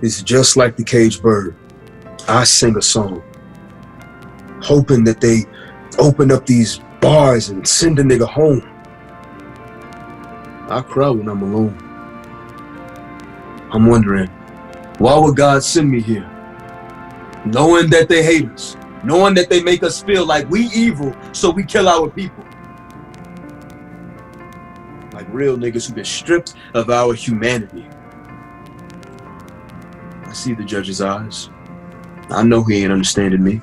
It's just like the caged bird. I sing a song, hoping that they open up these bars and send a nigga home. I cry when I'm alone. I'm wondering, why would God send me here? Knowing that they hate us, knowing that they make us feel like we evil, so we kill our people. Like real niggas who've been stripped of our humanity. I see the judge's eyes. I know he ain't understanding me.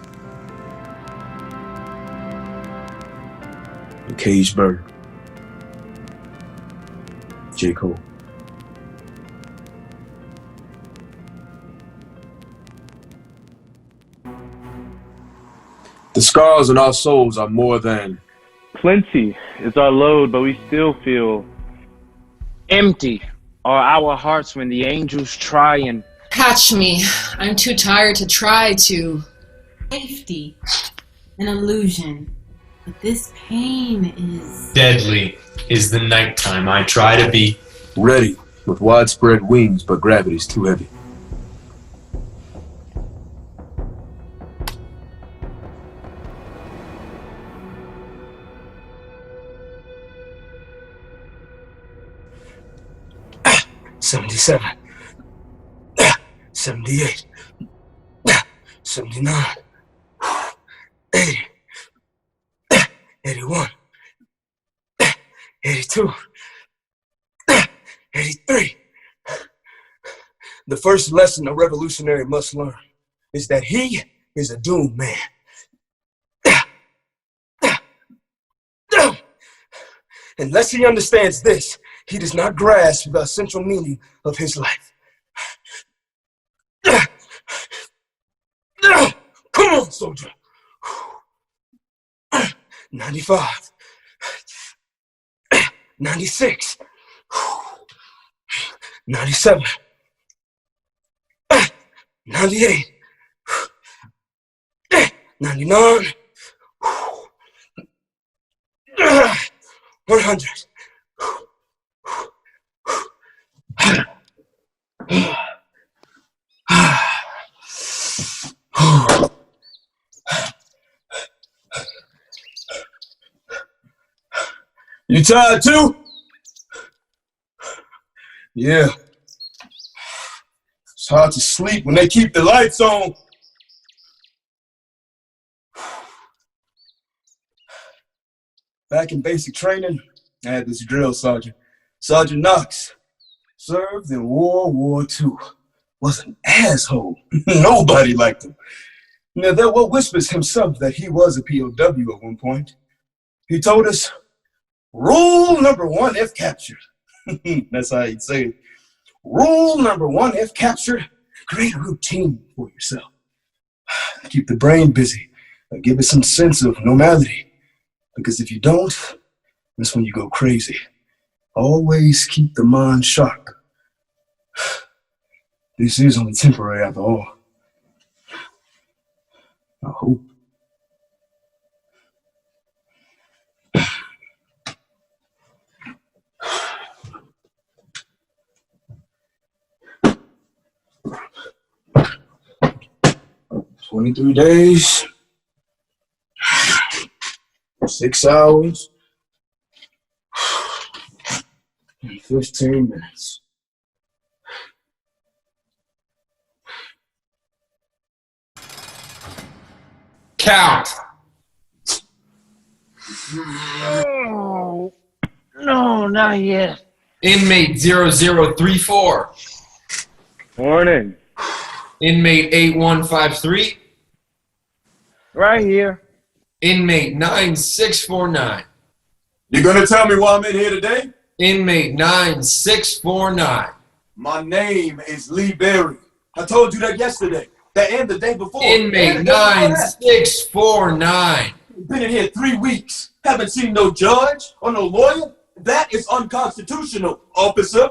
The caged bird. J. Cole. The scars on our souls are more than plenty is our load, but we still feel empty are our hearts when the angels try and catch me. I'm too tired to try to. Safety, an illusion, but this pain is deadly. Is the nighttime. I try to be ready with widespread wings, but gravity's too heavy. Ah, 77, 78, 79, 80, 81, 82, 83. The first lesson a revolutionary must learn is that he is a doomed man. Unless he understands this, he does not grasp the essential meaning of his life. Come on, soldier. 95, 96, 97, 98, 99, 100. You tired too? Yeah. It's hard to sleep when they keep the lights on. Back in basic training, I had this drill sergeant, Sergeant Knox. Served in World War II. Was an asshole. Nobody liked him. Now, there were whispers himself that he was a POW at one point. He told us, rule number one if captured. That's how he'd say it. Rule number one if captured, create a routine for yourself. Keep the brain busy. Give it some sense of normality. Because if you don't, that's when you go crazy. Always keep the mind sharp. This is only temporary after all. I hope. "23 days, 6 hours, and 15 minutes. count. No, not yet. Inmate 0034. morning. Inmate 8153. Right here. Inmate 9649. You gonna tell me why I'm in here today? Inmate 9649. My name is Lee Berry. I told you that yesterday. That and the day before. Inmate 9649. Been in here 3 weeks. Haven't seen no judge or no lawyer. That is unconstitutional, officer.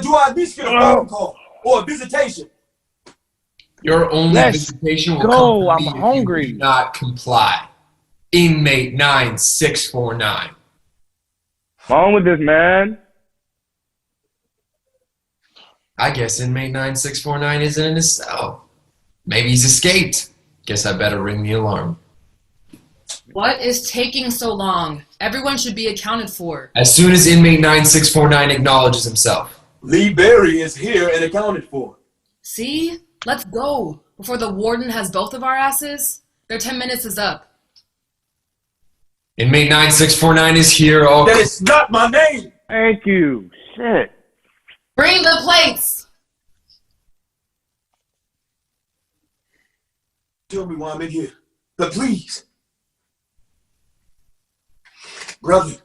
Do I at least get a phone call or a visitation? Your only Let's visitation will go. come I'm from me hungry. if you do not comply. Inmate 9649. What's wrong with this, man? I guess inmate 9649 isn't in his cell. Maybe he's escaped. Guess I better ring the alarm. What is taking so long? Everyone should be accounted for. As soon as inmate 9649 acknowledges himself. Lee Berry is here and accounted for. See? Let's go. Before the warden has both of our asses. Their 10 minutes is up. Inmate 9649 is here. All That is not my name! Thank you. Shit. Bring the plates! Tell me why I'm in here. But please. Brother.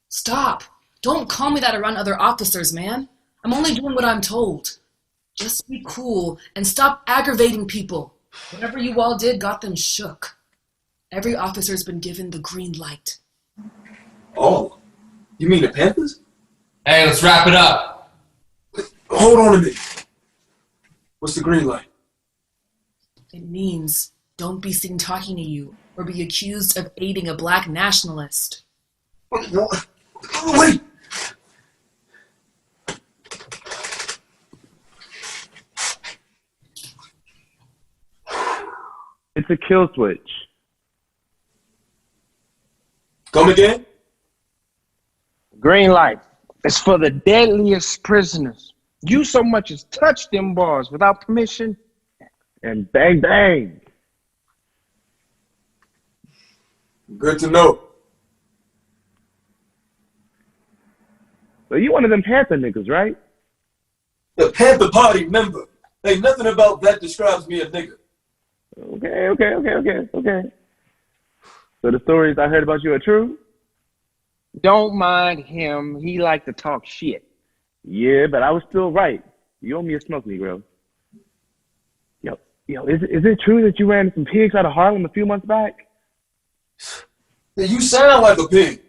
Stop. Don't call me that around other officers, man. I'm only doing what I'm told. Just be cool and stop aggravating people. Whatever you all did got them shook. Every officer's been given the green light. Oh, you mean the Panthers? Hey, let's wrap it up. Hold on a minute. What's the green light? It means don't be seen talking to you or be accused of aiding a black nationalist. Wait! It's a kill switch. Come again? Green light. It's for the deadliest prisoners. You so much as touch them bars without permission. And bang, bang. Good to know. So you one of them Panther niggas, right? The Panther Party member. Ain't nothing about that describes me a nigga. Okay. So the stories I heard about you are true? Don't mind him. He like to talk shit. Yeah, but I was still right. You owe me a smoke, Negro. Yo, is it true that you ran some pigs out of Harlem a few months back? You sound like a pig.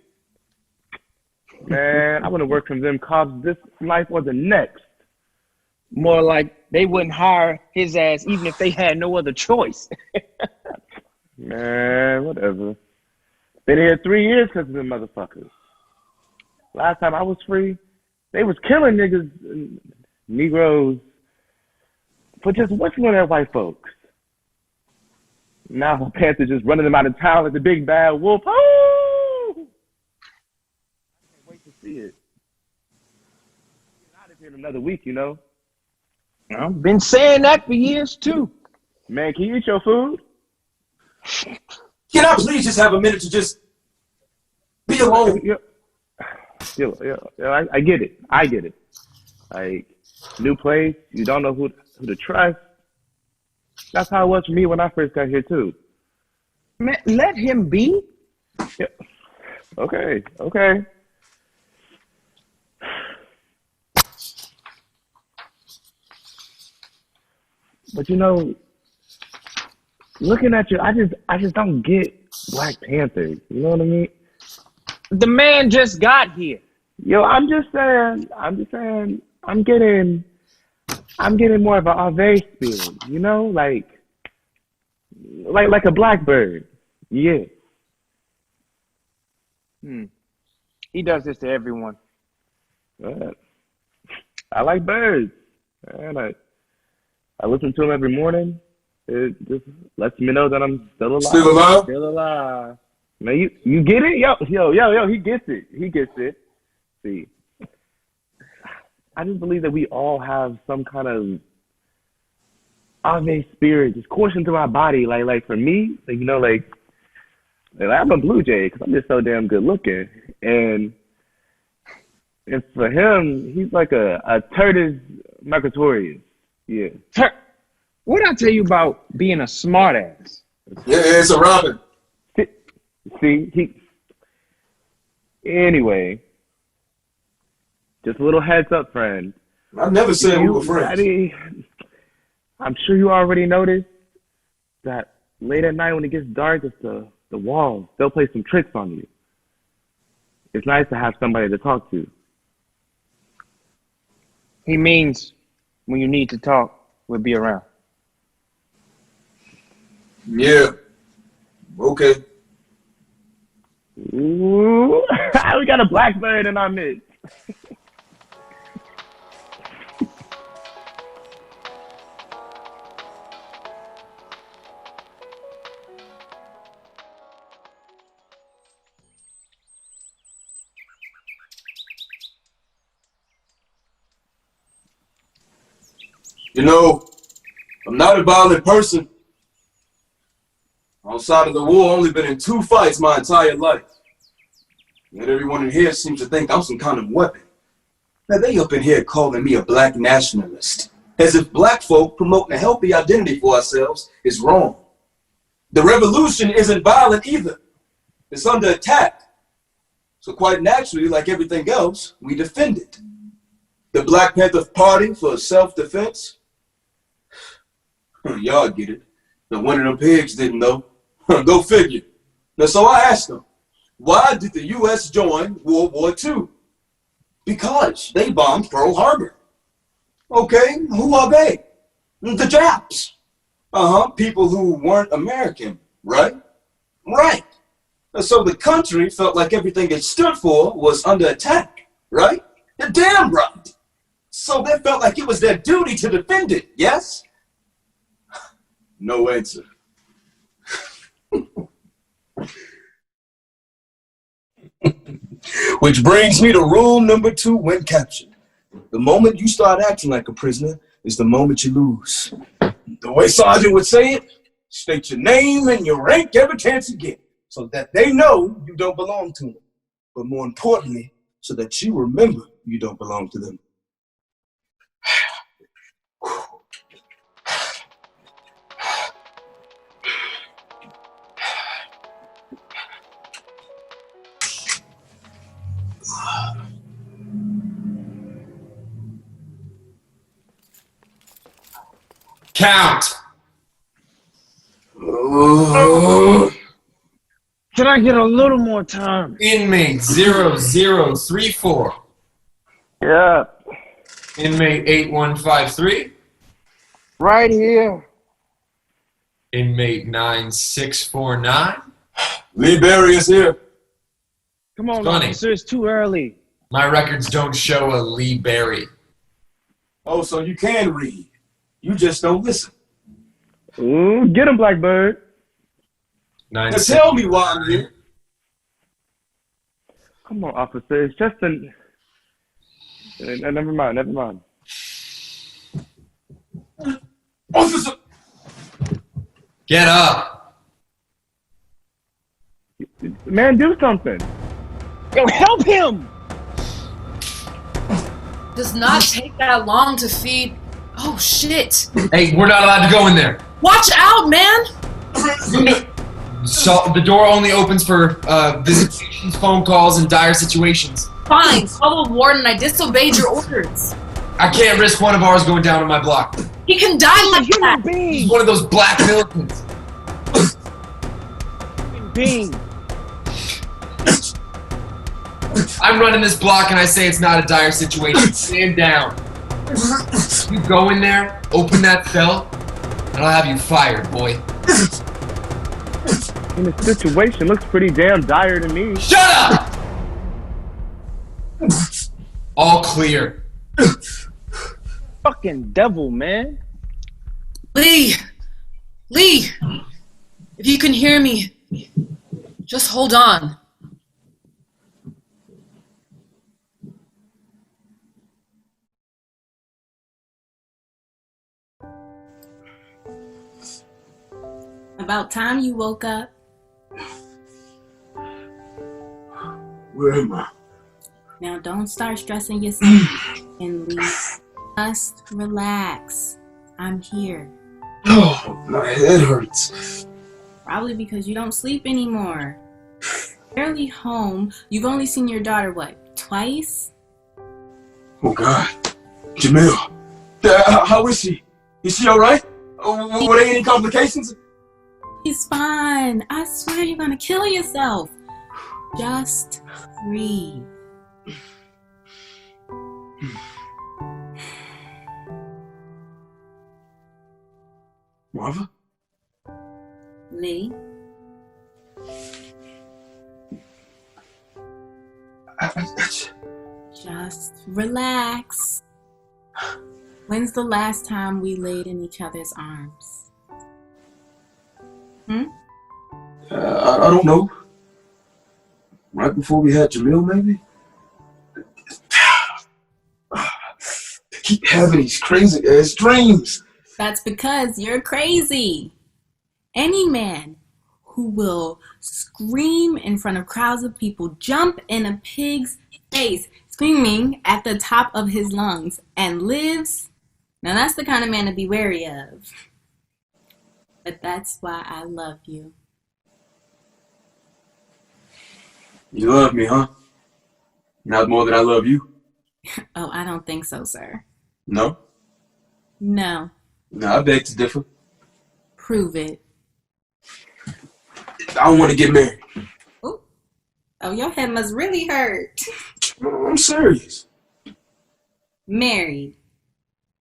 Man, I want to work from them cops this life or the next. More like they wouldn't hire his ass even if they had no other choice. Man, whatever. Been here 3 years because of them motherfuckers. Last time I was free, they was killing niggas and Negroes for just working on their white folks. Now the Panthers just running them out of town like the big bad wolf. Oh! I can't wait to see it. Get out of here in another week, you know. I've been saying that for years too. Man, can you eat your food? Can I please just have a minute to just be alone? I get it. Like, new place, you don't know who to trust. That's how it was for me when I first got here too. Man, let him be. Yeah. Okay. But you know, looking at you, I just don't get Black Panthers. You know what I mean? The man just got here. Yo, I'm just saying, I'm getting more of an Ave spirit, you know, like a blackbird. Yeah. He does this to everyone. I like birds, and I listen to them every morning. It just lets me know that I'm still alive. Still alive? Still alive. Man, you get it? Yo, he gets it. See, I just believe that we all have some kind of Ave spirit just coursing through our body. Like for me, like, you know, like I'm a Blue Jay because I'm just so damn good looking, and for him, he's like a Tertus Mercatorius. Yeah. What'd I tell you about being a smartass? Yeah, it's a Robin. See, anyway, just a little heads up, friend. I never said we were friends. I'm sure you already noticed that late at night when it gets dark, it's the walls. They'll play some tricks on you. It's nice to have somebody to talk to. He means when you need to talk, we'll be around. Yeah. Okay. Ooh, we got a blackbird in our midst. You know, I'm not a violent person. Outside of the war, I've only been in 2 fights my entire life. Yet everyone in here seems to think I'm some kind of weapon. Now they up in here calling me a black nationalist, as if black folk promoting a healthy identity for ourselves is wrong. The revolution isn't violent either. It's under attack. So quite naturally, like everything else, we defend it. The Black Panther Party for self-defense? Y'all get it. The one of them pigs didn't know. Go figure. Now, so I asked them, why did the U.S. join World War II? Because they bombed Pearl Harbor. Okay, who are they? The Japs. People who weren't American, right? Right. So the country felt like everything it stood for was under attack, right? You're damn right. So they felt like it was their duty to defend it, yes? No answer. Which brings me to rule number 2 when captured. The moment you start acting like a prisoner is the moment you lose. The way Sergeant would say it, state your name and your rank every chance you get, so that they know you don't belong to them. But more importantly, so that you remember you don't belong to them. Count. Can I get a little more time? Inmate 0034. Yeah. Inmate 8153. Right here. Inmate 9649. Lee Berry is here. Come on, Funny. officer, it's too early. My records don't show a Lee Berry. Oh, so you can read. You just don't listen. Ooh, get him, Blackbird. Now tell me why I'm here. Come on, officer. It's just an... Never mind. Officer! Get up. Man, do something. Yo, help him! Does not take that long to feed. Oh shit! Hey, we're not allowed to go in there. Watch out, man! So the door only opens for visitations, phone calls, and dire situations. Fine, call the warden. I disobeyed your orders. I can't risk one of ours going down on my block. He can die like Human that. being! He's one of those black militants. Human being! I'm running this block and I say it's not a dire situation. Stand down. You go in there, open that cell, and I'll have you fired, boy. And the situation looks pretty damn dire to me. Shut up! All clear. Fucking devil, man. Lee! If you can hear me, just hold on. About time you woke up. Where am I? Now don't start stressing yourself and leave. Just relax. I'm here. Oh, my head hurts. Probably because you don't sleep anymore. Barely home. You've only seen your daughter, what, twice? Oh, God. Jamil. How is she? Is she all right? Were there any complications? He's fine. I swear you're gonna kill yourself. Just breathe. Marva? Lee? Just relax. When's the last time we laid in each other's arms? I don't know. Right before we had Jamil, maybe? having these crazy ass dreams. That's because you're crazy. Any man who will scream in front of crowds of people, jump in a pig's face, screaming at the top of his lungs, and lives, now that's the kind of man to be wary of. But that's why I love you. You love me, huh? Not more than I love you? Oh, I don't think so, sir. No? No. No, I beg to differ. Prove it. I want to get married. Ooh. Oh, your head must really hurt. I'm serious. Married.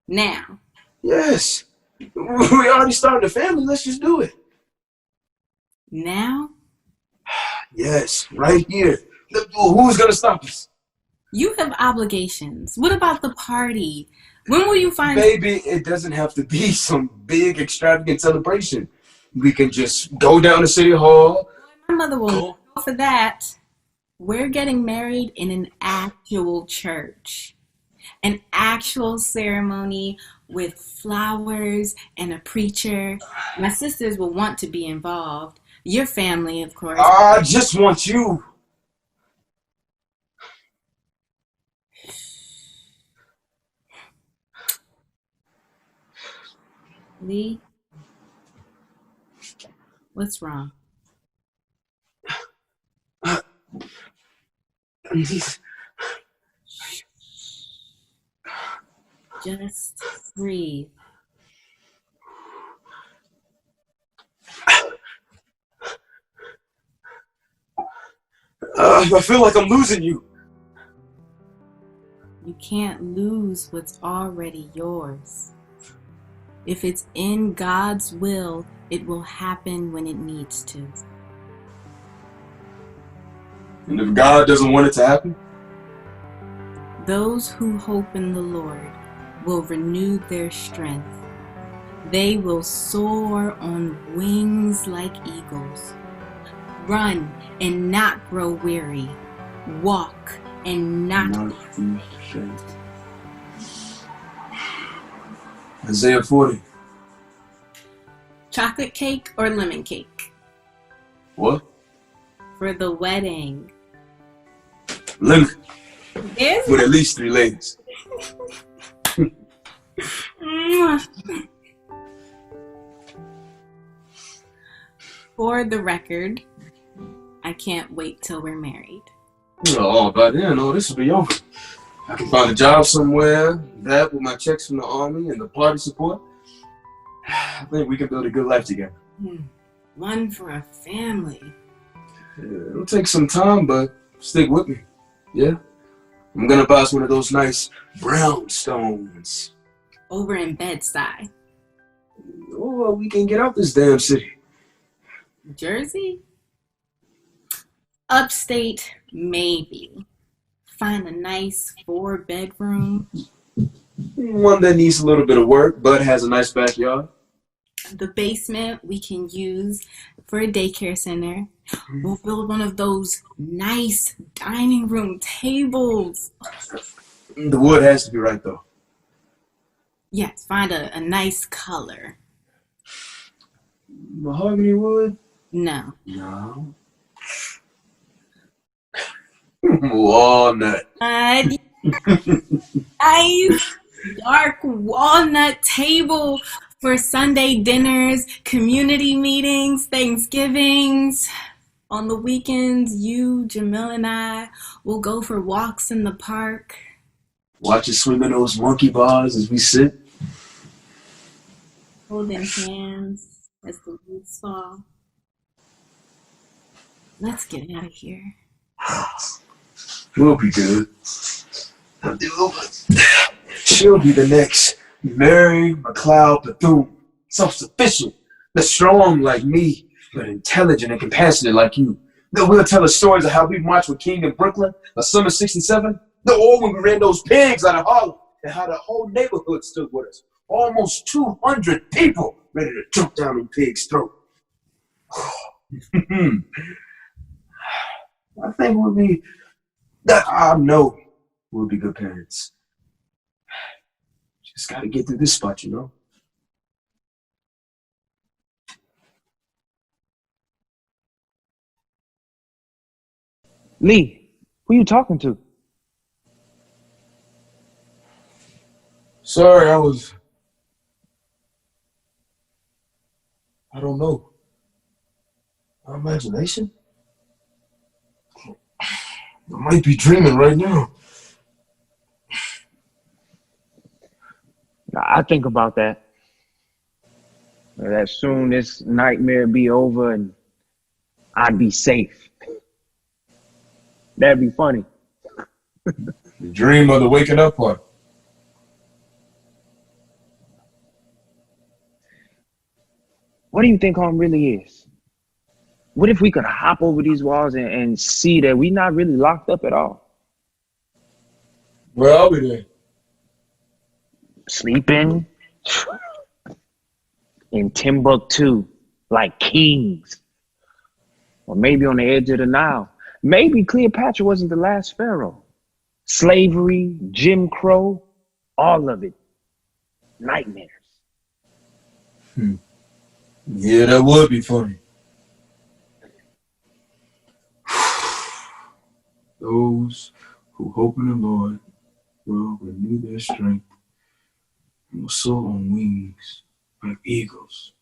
Now. Yes. We already started a family. Let's just do it. Now? Yes, right here. Who's going to stop us? You have obligations. What about the party? When will you find... Baby, it doesn't have to be some big, extravagant celebration. We can just go down to City Hall. My mother will go for that. We're getting married in an actual church. An actual ceremony with flowers and a preacher. My sisters will want to be involved. Your family, of course. I just want you. Lee, what's wrong? Just breathe. I feel like I'm losing you. You can't lose what's already yours. If it's in God's will, it will happen when it needs to. And if God doesn't want it to happen? Those who hope in the Lord will renew their strength. They will soar on wings like eagles. Run and not grow weary. Walk and not be faint. Isaiah 40. Chocolate cake or lemon cake? What? For the wedding. Lemon. Yes. With at least 3 ladies. For the record, I can't wait till we're married. Oh, by then, this will be over. I can find a job somewhere, that with my checks from the army and the party support. I think we can build a good life together. One for a family. It'll take some time, but stick with me. Yeah? I'm gonna buy us one of those nice brownstones. Over in Bed-Stuy. Oh, well, we can get out this damn city. Jersey? Upstate, maybe. Find a nice 4-bedroom. One that needs a little bit of work, but has a nice backyard. The basement we can use for a daycare center. We'll build one of those nice dining room tables. The wood has to be right, though. Yes, find a nice color. Mahogany wood? No. No. Walnut. Nice dark walnut table for Sunday dinners, community meetings, Thanksgivings. On the weekends, you, Jamil, and I will go for walks in the park. Watch us swim in those monkey bars as we sit. Holding hands as the leaves fall. Let's get out of here. We'll be good. She'll be the next Mary McLeod Bethune. Self-sufficient, but strong like me, but intelligent and compassionate like you. Then we'll tell us stories of how we marched with King in Brooklyn, the summer '67. Or when we ran those pigs out of Harlem, and how the whole neighborhood stood with us. Almost 200 people ready to jump down in Pig's throat. I think we'll be, I know we'll be good parents. Just gotta get through this spot, you know? Lee, who you talking to? Sorry, I don't know. My imagination? I might be dreaming right now. I think about that. That soon this nightmare be over and I'd be safe. That'd be funny. The dream or the waking up part? What do you think home really is? What if we could hop over these walls and see that we're not really locked up at all? Where are we then? Sleeping in Timbuktu like kings. Or maybe on the edge of the Nile. Maybe Cleopatra wasn't the last pharaoh. Slavery, Jim Crow, all of it. Nightmares. Yeah, that would be funny. Those who hope in the Lord will renew their strength and will soar on wings like eagles.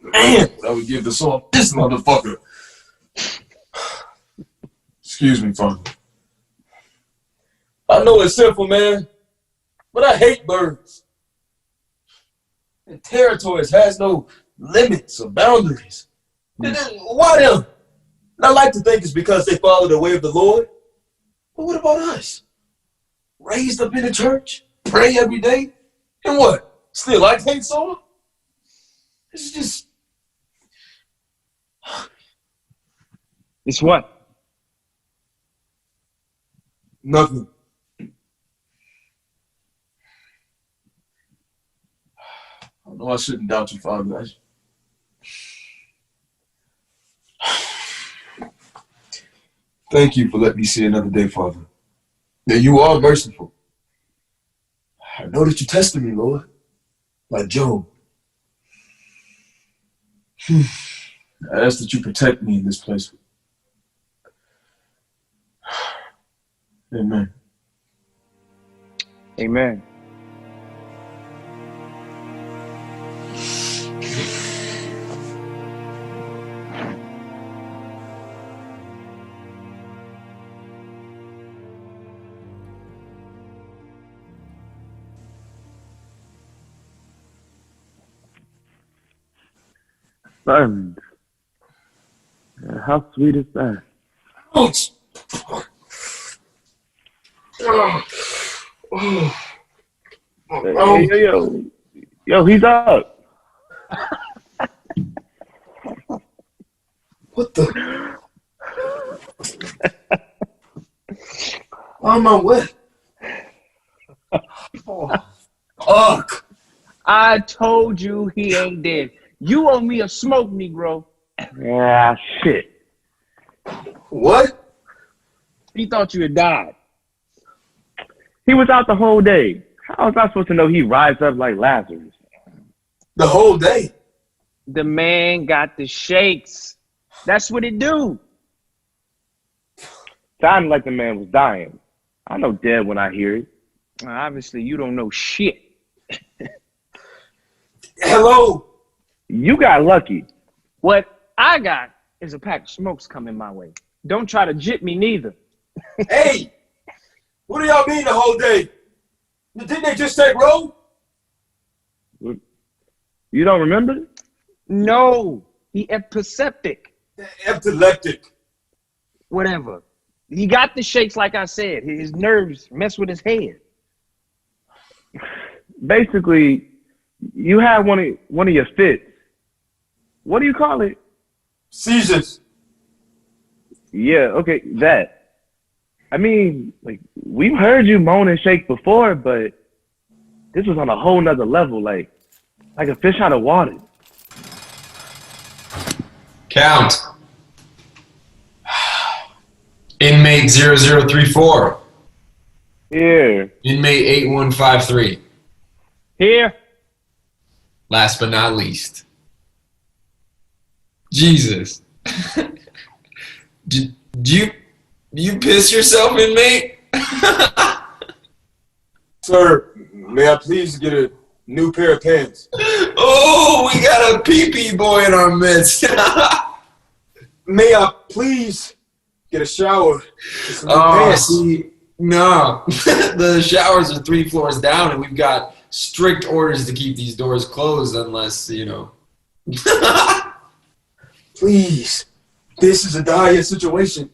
Man, I would give this off this motherfucker. Excuse me, Father. I know it's simple, man, but I hate birds. And territories has no limits or boundaries. Why them? And I like to think it's because they follow the way of the Lord. But what about us? Raised up in the church, pray every day, and what? Still like hate someone? It's just... It's what? Nothing. I know I shouldn't doubt you, Father. Thank you for letting me see another day, Father. That you are merciful. I know that you tested me, Lord, like Job. I ask that you protect me in this place. Amen. Amen. Diamond. How sweet is that? Ouch! Yo, he's up. What the? Why am I wet? Oh, fuck. I told you he ain't dead. You owe me a smoke, Negro. Yeah, shit. What? He thought you had died. He was out the whole day. How was I supposed to know he rides up like Lazarus? The whole day? The man got the shakes. That's what it do. Sounded like the man was dying. I know dead when I hear it. Obviously, you don't know shit. Hello? You got lucky. What I got is a pack of smokes coming my way. Don't try to jip me neither. Hey! What do y'all mean the whole day? Didn't they just take road? You don't remember? No, he epileptic. Epileptic. Whatever. He got the shakes, like I said. His nerves mess with his head. Basically, you had one of your fits. What do you call it? Seizures. Yeah, okay, that. I mean, like, we've heard you moan and shake before, but this was on a whole nother level, like a fish out of water. Count. Inmate 0034. Here. Inmate 8153. Here. Last but not least. Jesus. Did you piss yourself, inmate? Sir, may I please get a new pair of pants? Oh, we got a pee-pee boy in our midst. May I please get a shower? Get some new Oh, pants? see, no. The showers are 3 floors down, and we've got strict orders to keep these doors closed unless, you know. Please, this is a dire situation.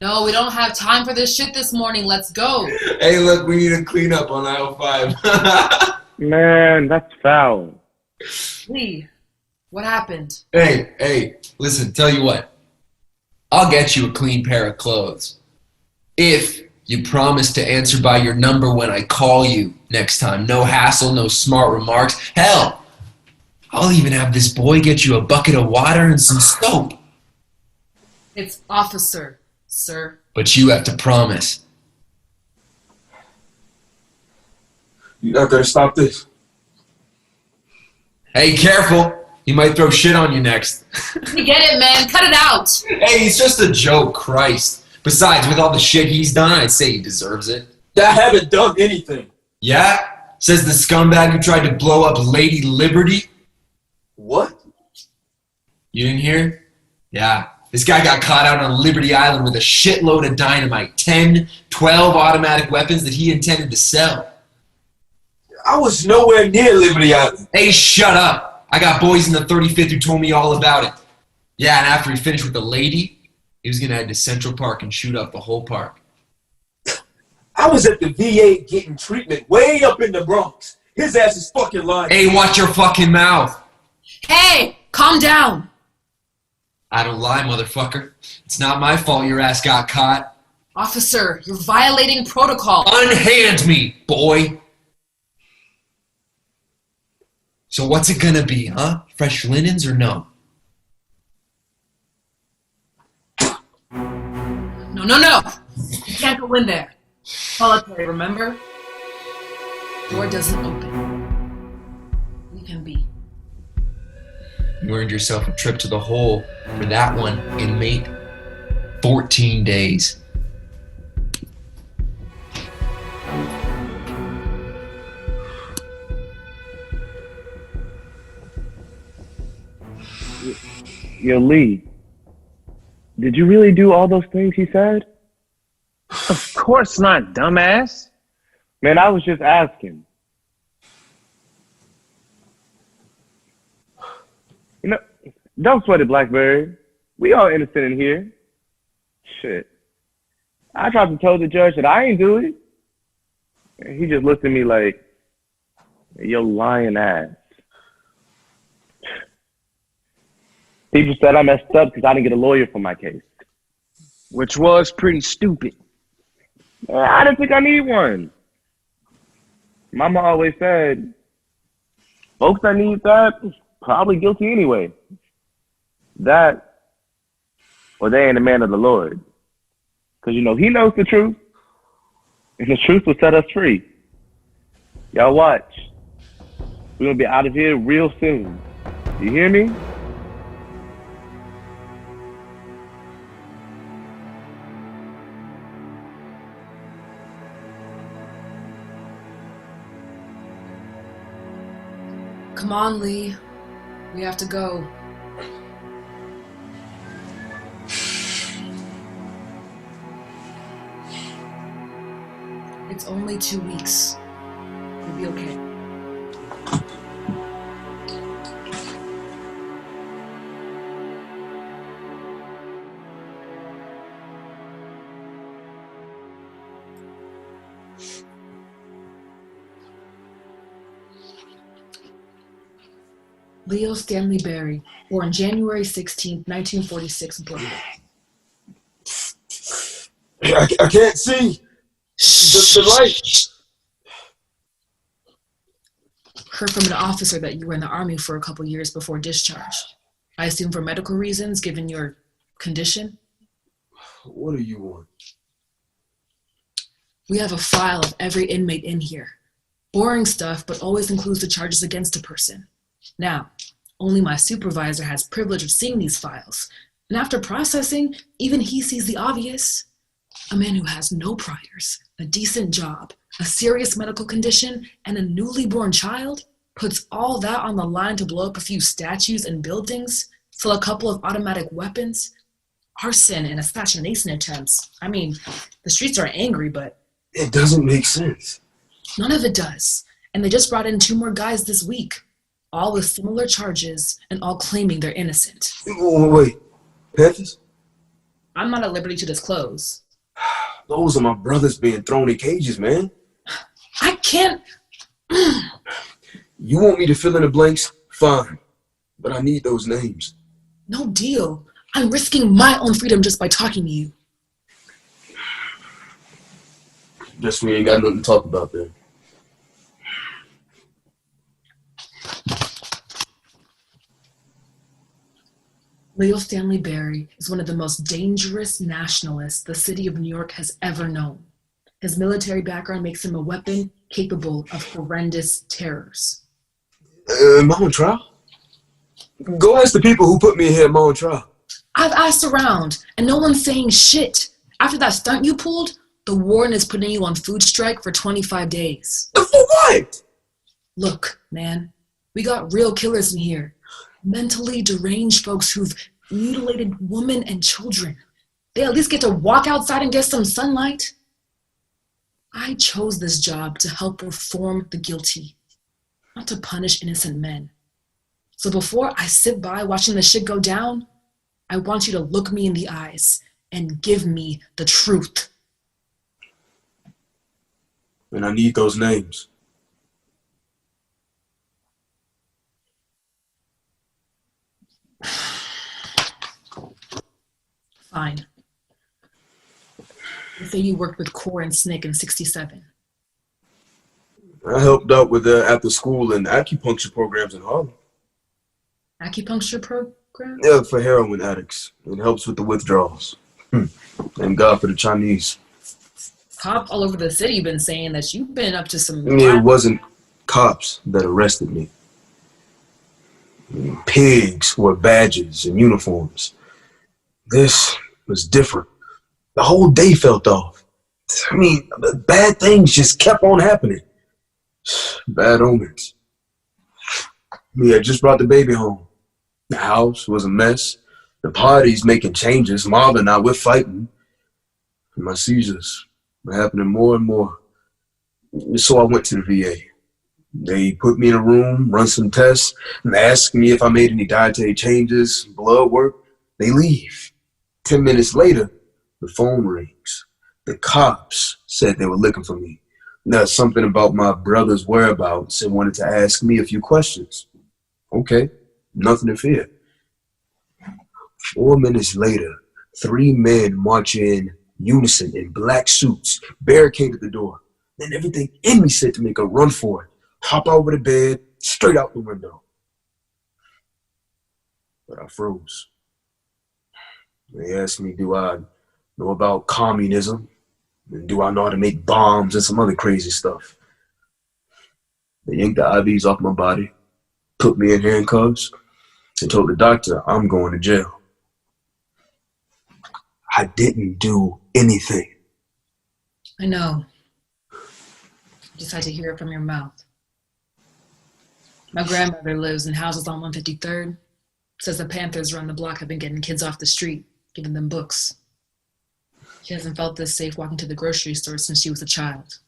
No, we don't have time for this shit this morning. Let's go. Hey, look, we need a cleanup on aisle 5. Man, that's foul. Lee, what happened? Hey, listen, tell you what. I'll get you a clean pair of clothes. If you promise to answer by your number when I call you next time. No hassle, no smart remarks. Hell, I'll even have this boy get you a bucket of water and some soap. It's officer, sir. But you have to promise. You're not gonna stop this. Hey, careful. He might throw shit on you next. We get it, man. Cut it out. Hey, he's just a joke, Christ. Besides, with all the shit he's done, I'd say he deserves it. I haven't done anything. Yeah? Says the scumbag who tried to blow up Lady Liberty. What? You didn't hear? Yeah. This guy got caught out on Liberty Island with a shitload of dynamite. 10, 12 automatic weapons that he intended to sell. I was nowhere near Liberty Island. Hey, shut up. I got boys in the 35th who told me all about it. Yeah, and after he finished with the lady, he was going to head to Central Park and shoot up the whole park. I was at the VA getting treatment way up in the Bronx. His ass is fucking lying. Hey, watch your fucking mouth. Hey, calm down. I don't lie, motherfucker. It's not my fault your ass got caught. Officer, you're violating protocol. Unhand me, boy. So what's it gonna be, huh? Fresh linens or no? No. You can't go in there. Solitary, remember? Door doesn't open. Leave him be. You earned yourself a trip to the hole for that one, inmate. 14 days. Yo, Lee, did you really do all those things he said? Of course not, dumbass. Man, I was just asking. You know, don't sweat it, Blackberry. We all innocent in here. Shit. I tried to tell the judge that I ain't do it. And he just looked at me like, yo lying ass. People said I messed up because I didn't get a lawyer for my case. Which was pretty stupid. I didn't think I need one. Mama always said, folks that need that, probably guilty anyway. That, or they ain't a man of the Lord. Because, you know, he knows the truth. And the truth will set us free. Y'all watch. We're going to be out of here real soon. You hear me? Come on, Lee. We have to go. It's only 2 weeks. You'll be okay. Leo Stanley Berry, born January 16, 1946, Brooklyn. I can't see. The light. Heard from an officer that you were in the Army for a couple years before discharge. I assume for medical reasons, given your condition? What do you want? We have a file of every inmate in here. Boring stuff, but always includes the charges against a person. Now, only my supervisor has privilege of seeing these files. And after processing, even he sees the obvious. A man who has no priors, a decent job, a serious medical condition, and a newly born child puts all that on the line to blow up a few statues and buildings, sell a couple of automatic weapons, arson and assassination attempts. I mean, the streets are angry, but it doesn't make sense. None of it does. And they just brought in 2 more guys this week, all with similar charges and all claiming they're innocent. Wait, Panthers? I'm not at liberty to disclose. Those are my brothers being thrown in cages, man. I can't. You want me to fill in the blanks? Fine. But I need those names. No deal. I'm risking my own freedom just by talking to you. Guess we ain't got nothing to talk about then. Leo Stanley Berry is one of the most dangerous nationalists the city of New York has ever known. His military background makes him a weapon capable of horrendous terrors. Am I on trial? Go ask the people who put me in here, am I on trial? I've asked around, and no one's saying shit. After that stunt you pulled, the warden is putting you on food strike for 25 days. For what? Look, man, we got real killers in here. Mentally deranged folks who've mutilated women and children. They at least get to walk outside and get some sunlight. I chose this job to help reform the guilty, not to punish innocent men. So before I sit by watching this shit go down, I want you to look me in the eyes and give me the truth. And I need those names. Fine. You say you worked with Core and Snick in '67. I helped out with the after school and acupuncture programs in Harlem. Acupuncture program? Yeah, for heroin addicts. It helps with the withdrawals. Thank God for the Chinese. Cops all over the city been saying that you've been up to some... It wasn't cops that arrested me. Pigs wore badges and uniforms. This was different. The whole day felt off. I mean, bad things just kept on happening. Bad omens. We had just brought the baby home. The house was a mess. The party's making changes. Marvin and I, we're fighting. And my seizures were happening more and more. So I went to the VA. They put me in a room, run some tests, and asked me if I made any dietary changes, blood work. They leave. 10 minutes later, the phone rings. The cops said they were looking for me. Now, something about my brother's whereabouts and wanted to ask me a few questions. Okay, nothing to fear. 4 minutes later, 3 men march in unison in black suits, barricaded the door. Then everything in me said to make a run for it. Hop over the bed, straight out the window. But I froze. They asked me, do I know about communism? And do I know how to make bombs and some other crazy stuff? They yanked the IVs off my body, put me in handcuffs, and told the doctor I'm going to jail. I didn't do anything. I know. Just had to hear it from your mouth. My grandmother lives in houses on 153rd. Says the Panthers around the block have been getting kids off the street, giving them books. She hasn't felt this safe walking to the grocery store since she was a child.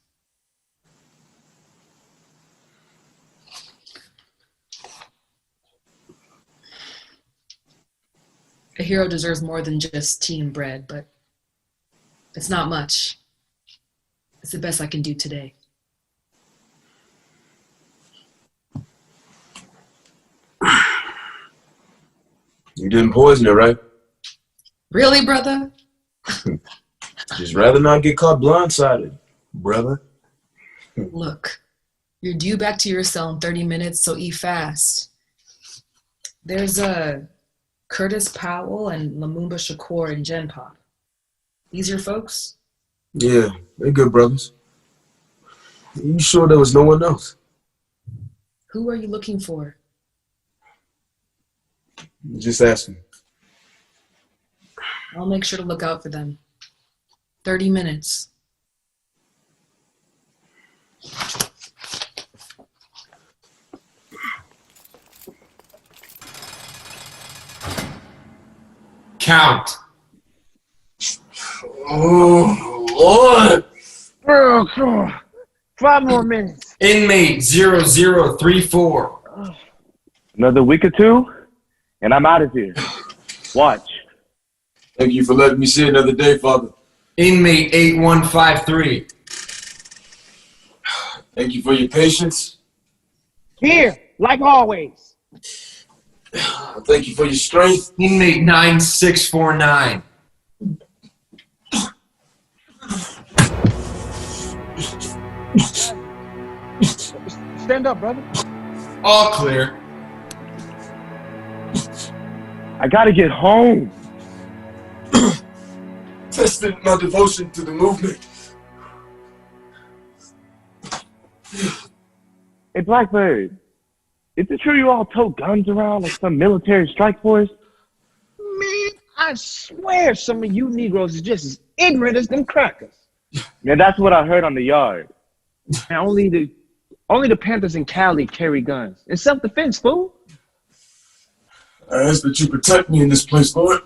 A hero deserves more than just tea and bread, but it's not much. It's the best I can do today. You didn't poison it, right? Really, brother? Just rather not get caught blindsided, brother. Look, you're due back to your cell in 30 minutes, so eat fast. There's Curtis Powell and Lumumba Shakur and Gen Pop. These your folks? Yeah, they're good brothers. You sure there was no one else? Who are you looking for? Just asking. I'll make sure to look out for them. 30 minutes. Count. Oh, Lord. Oh, come on. 5 more minutes. Inmate 0034. Another week or two, and I'm out of here. Watch. Thank you for letting me see another day, Father. Inmate 8153. Thank you for your patience. Here, like always. Thank you for your strength. Inmate 9649. Stand up, brother. All clear. I gotta get home. Tested my devotion to the movement. Hey, Blackbird, is it true you all tote guns around like some military strike force? Man, I swear some of you Negroes is just as ignorant as them crackers. Yeah, that's what I heard on the yard. And only the Panthers in Cali carry guns. In self-defense, fool. I ask that you protect me in this place, Lord.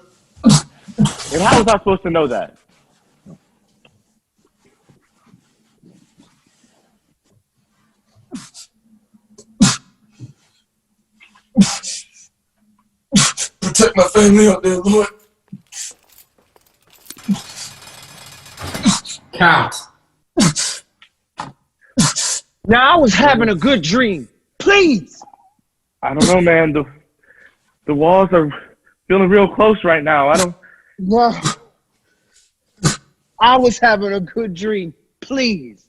And how was I supposed to know that? Protect my family out there, Lord. Count. Now, I was having a good dream. Please. I don't know, man. The walls are feeling real close right now. No. I was having a good dream. Please.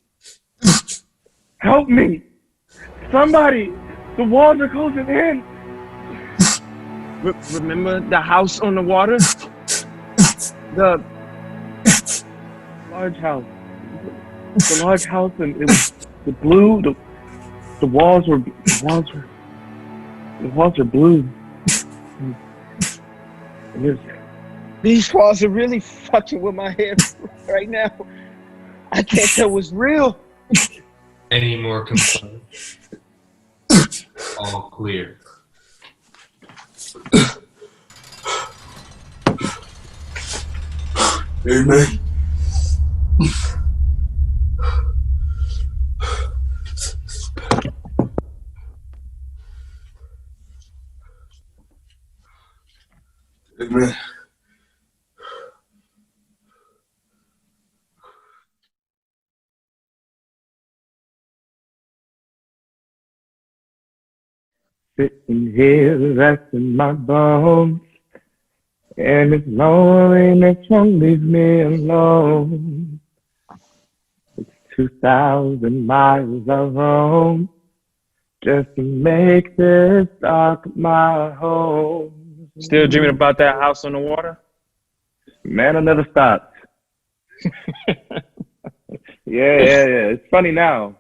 Help me. Somebody. The walls are closing in. Remember the house on the water? The large house. The large house, and it was the blue. The walls were blue. And there's These walls are really fucking with my head right now. I can't tell what's real. Any more complaints? All clear. Amen. Amen. sitting here resting my bones, and it's loneliness won't leave me alone. It's 2,000 miles of home just to make this dark my home. Still dreaming about that house on the water? Man, I never stopped. Yeah. It's funny now.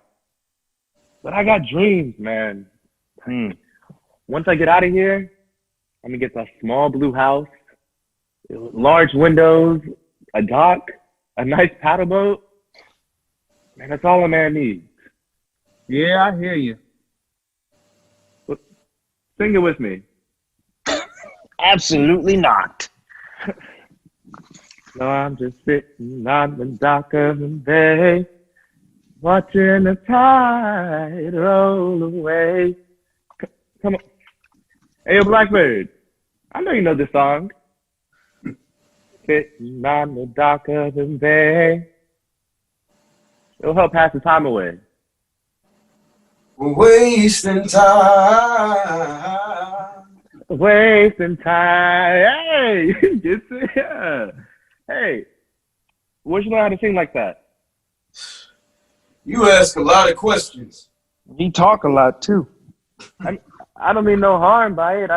But I got dreams, man. Once I get out of here, I'm gonna get that small blue house, large windows, a dock, a nice paddle boat. Man, that's all a man needs. Yeah, I hear you. Sing it with me. Absolutely not. So I'm just sitting on the dock of the bay, watching the tide roll away. Come on. Hey, yo, Blackbird. I know you know this song. Sitting on the dock of the bay. It'll help pass the time away. We're wasting time. Wasting time. Hey, get it. Hey, where'd you learn how to sing like that? You ask a lot of questions. He talk a lot too. I don't mean no harm by it.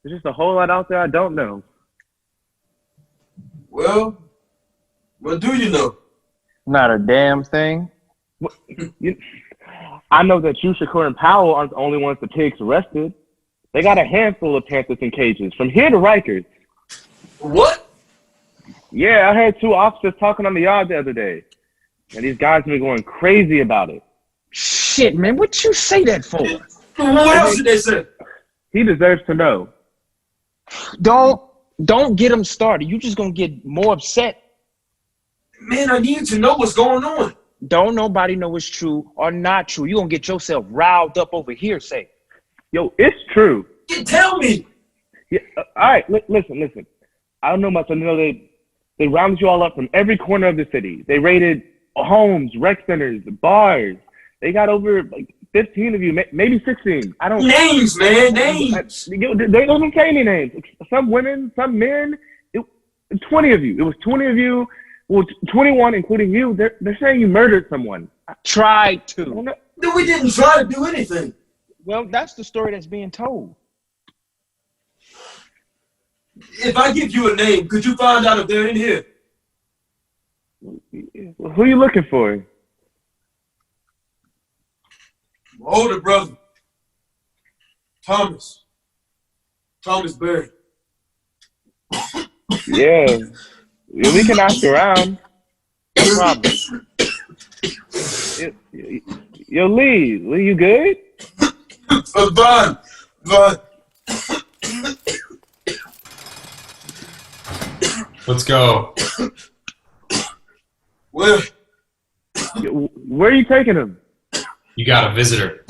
There's just a whole lot out there I don't know. Well, what do you know? Not a damn thing. I know that you, Shakur, and Powell aren't the only ones the pigs arrested. They got a handful of Panthers in cages, from here to Rikers. What? Yeah, I heard 2 officers talking on the yard the other day. And these guys have been going crazy about it. Shit, man, what you say that for? What else did they say? He deserves to know. Don't get him started. You just gonna get more upset. Man, I need to know what's going on. Don't nobody know what's true or not true. You gonna get yourself riled up over hearsay. Yo, it's true. Tell me. Yeah, all right, listen. I don't know much. I know they rounded you all up from every corner of the city. They raided homes, rec centers, bars. They got over like 15 of you, maybe 16. I don't. Names, man, names. They don't say any names. Some women, some men. 20 of you. It was 20 of you. Well, 21, including you. They're saying you murdered someone. Tried to. No, we didn't try to do anything. Well, that's the story that's being told. If I give you a name, could you find out if they're in here? Who are you looking for? My older brother, Thomas Berry. Yeah, we can ask around. No problem. Yo, Lee, you good? Vaughn. Let's go. Where? Where are you taking him? You got a visitor.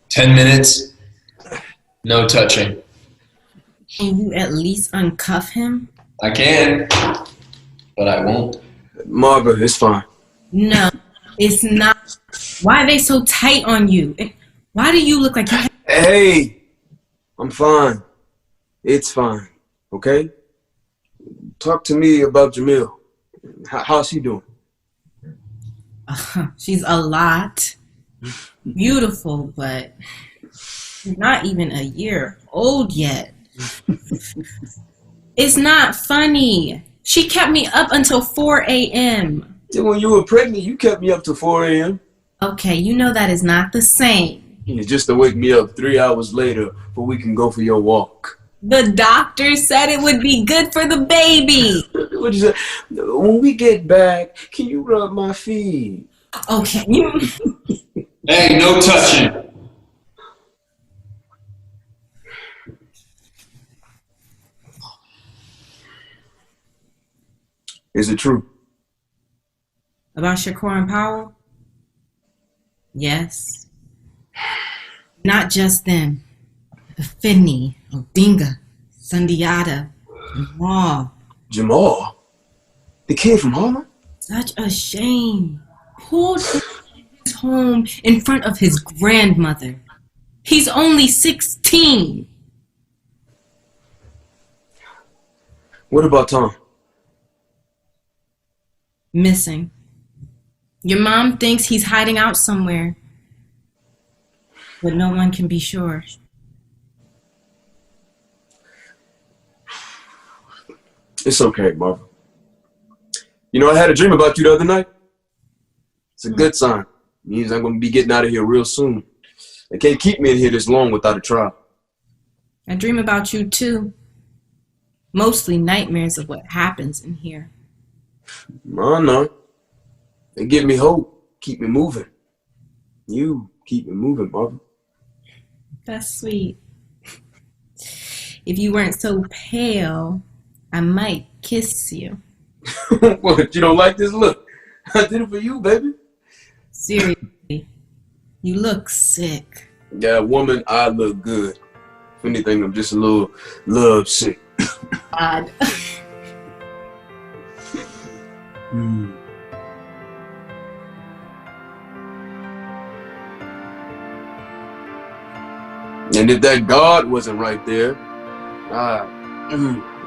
Ten minutes, no touching. Can you at least uncuff him? I can, but I won't. Margaret, it's fine. No, it's not. Why are they so tight on you? Why do you look like you have... Hey, I'm fine. It's fine, okay? Talk to me about Jamil. How's she doing? She's a lot. Beautiful, but not even a year old yet. It's not funny. She kept me up until 4 a.m. When you were pregnant, you kept me up to 4 a.m. Okay, you know that is not the same. Just to wake me up 3 hours later so we can go for your walk. The doctor said it would be good for the baby. What you say? When we get back, can you rub my feet? Okay. Hey, no touching. Is it true? About Shakur and Powell? Yes. Not just them. Finney, Odinga, Sundiata, Jamal? The kid from Harlem? Such a shame. Pulled him in his home in front of his grandmother. He's only 16. What about Tom? Missing. Your mom thinks he's hiding out somewhere, but no one can be sure. It's okay, Marvin. You know, I had a dream about you the other night. It's a good sign. It means I'm going to be getting out of here real soon. They can't keep me in here this long without a trial. I dream about you too. Mostly nightmares of what happens in here. No. They give me hope. Keep me moving. You keep me moving, Marvin. That's sweet. If you weren't so pale, I might kiss you. What, you don't like this look? I did it for you, baby. Seriously, you look sick. Yeah, woman, I look good. If anything, I'm just a little love sick. Odd. And if that guard wasn't right there,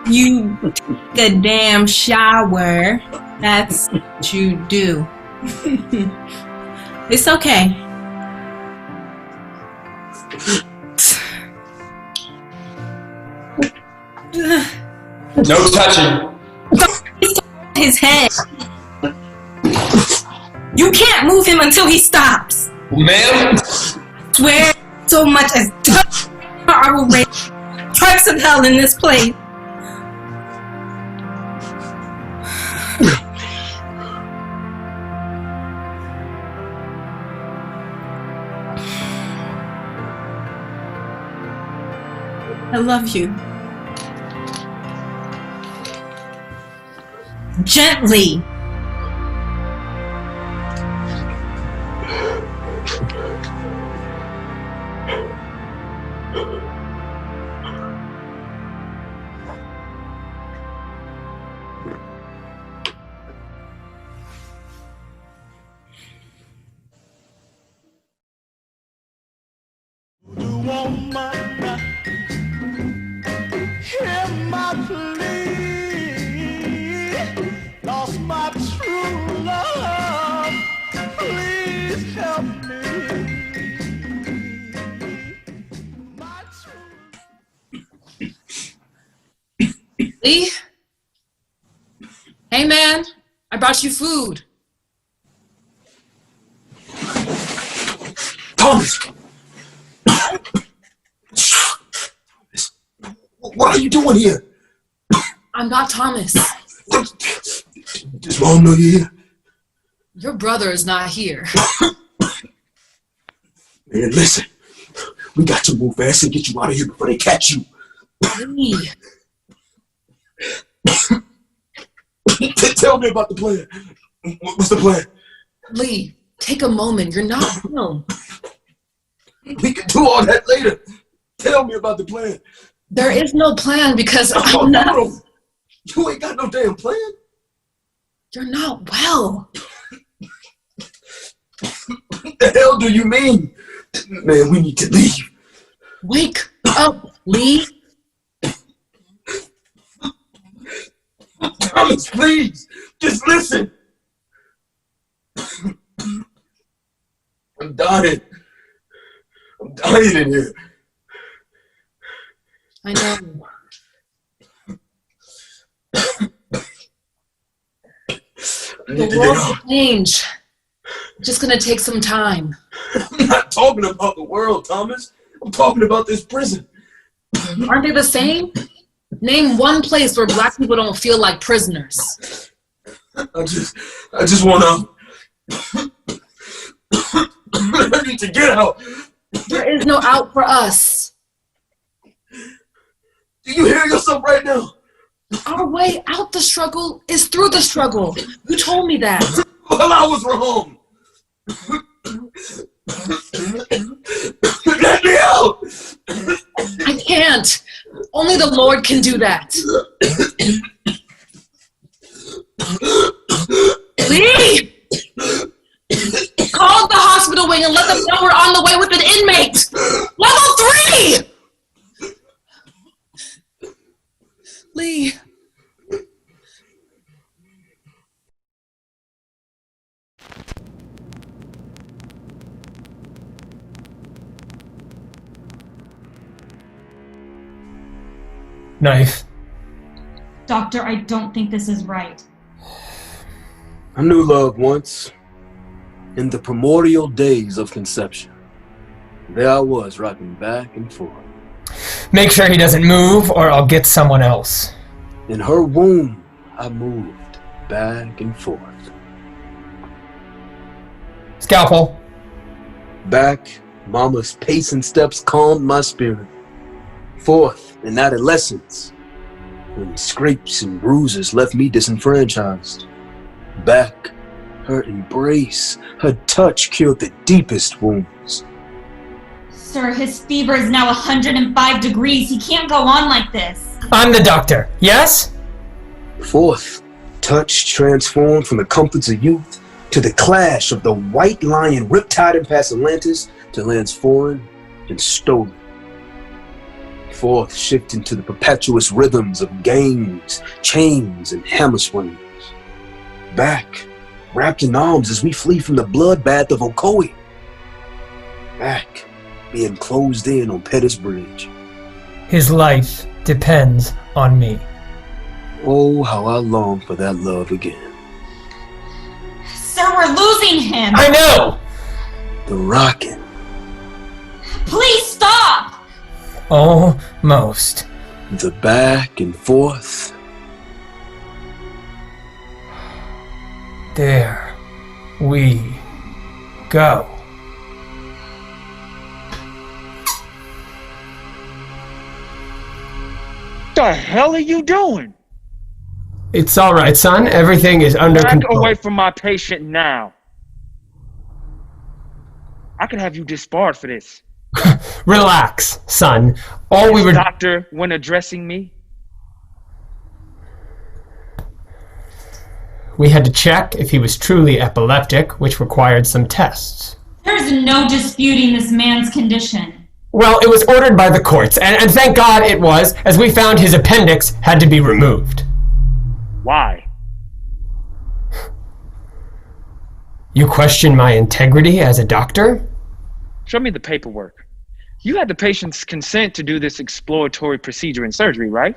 You take a damn shower. That's what you do. It's okay. No touching. His head. You can't move him until he stops. Ma'am? Swear so much as touch, I will raise trucks of hell in this place. I love you. Gently. Hear my plea. Lost my true love. Please help me. My true Lee? Hey, man. I brought you food. Thomas! What are you doing here? I'm not Thomas. Does Mom know you're here? Your brother is not here. Man, listen. We got to move fast and get you out of here before they catch you. Lee. Tell me about the plan. What's the plan? Lee, take a moment. You're not him. We can do all that later. Tell me about the plan. There is no plan because I'm not. You ain't got no damn plan. You're not well. What the hell do you mean? Man, we need to leave. Wake up, Lee. Thomas, please. Just listen. I'm dying. I'm dying in here. I know. The world will change. It's just gonna take some time. I'm not talking about the world, Thomas. I'm talking about this prison. Aren't they the same? Name one place where black people don't feel like prisoners. I just want to. I need to get out. There is no out for us. Do you hear yourself right now? Our way out the struggle is through the struggle. You told me that. Well, I was wrong. Let me out. I can't. Only the Lord can do that. Lee! Call the hospital wing and let them know we're on the way with an inmate. Level 3! Lee. Knife. Doctor, I don't think this is right. I knew love once, in the primordial days of conception. There I was, rocking back and forth. Make sure he doesn't move or I'll get someone else. In her womb, I moved back and forth. Scalpel. Back Mama's pacing steps calmed my spirit. Fourth, in adolescence, when scrapes and bruises left me disenfranchised. Back, her embrace, her touch cured the deepest wounds. Sir, his fever is now 105 degrees. He can't go on like this. I'm the doctor, yes? Fourth, touch transformed from the comforts of youth to the clash of the white lion riptide and past Atlantis to lands foreign and stolen. Fourth, shifting to the perpetuous rhythms of gangs, chains, and hammer swings. Back, wrapped in arms as we flee from the bloodbath of Okoye. Back, being closed in on Pettis Bridge. His life depends on me. Oh, how I long for that love again. Sir, we're losing him. I know! The rockin'. Please stop. Almost. The back and forth. There we go. The hell are you doing? It's all right, son. Everything is under Back control. away from my patient now. I can have you disbarred for this. Relax, son. All we were... Doctor, when addressing me, We had to check if he was truly epileptic, which required some tests. There's no disputing this man's condition. Well, it was ordered by the courts, and thank God it was, as we found his appendix had to be removed. why? You question my integrity as a doctor? Show me the paperwork. You had the patient's consent to do this exploratory procedure and surgery, right?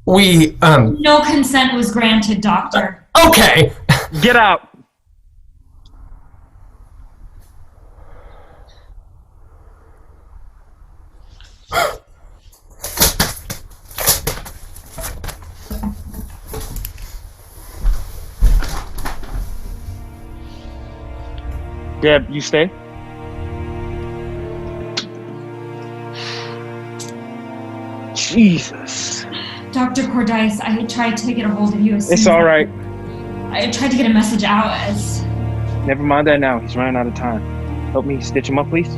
No consent was granted, doctor. Okay. Get out. Deb, you stay? Jesus. Dr. Cordice, I tried to get a hold of you as soon It's as all right. I tried to get a message out as... Never mind that now. He's running out of time. Help me stitch him up, please.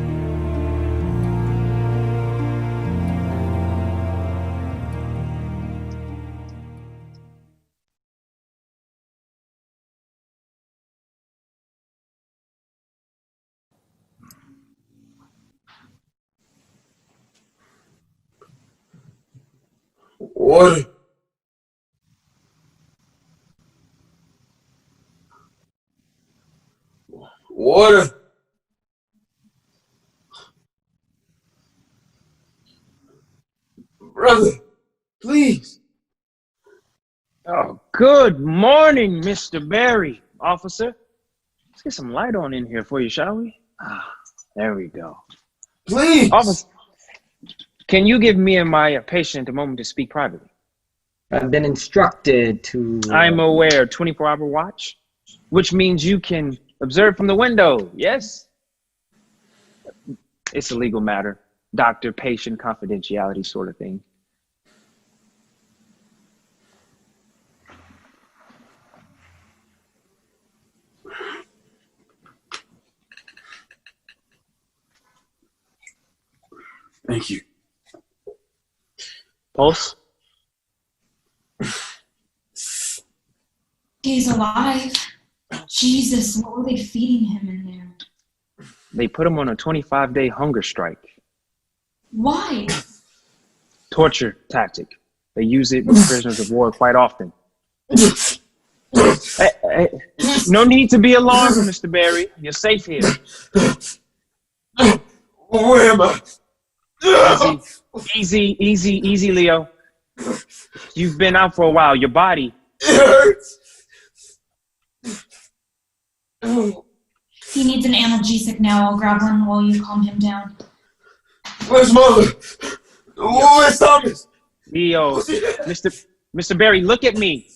Water. Water. Brother, please. Oh, good morning, Mr. Barry, officer. Let's get some light on in here for you, shall we? Ah, there we go. Please. Officer, can you give me and my patient a moment to speak privately? I've been instructed to... I'm aware, 24-hour watch, which means you can observe from the window, yes? It's a legal matter. Doctor-patient confidentiality sort of thing. Thank you. Pulse? He's alive. Jesus, what were they feeding him in there? They put him on a 25-day hunger strike. Why? Torture tactic. They use it with prisoners of war quite often. Hey, no need to be alarmed, Mr. Barry. You're safe here. Where am I? Easy, Leo. You've been out for a while. Your body. It hurts. He needs an analgesic now. I'll grab one while you calm him down. Where's Mother? Where's Thomas? Leo, Mr. Barry, look at me.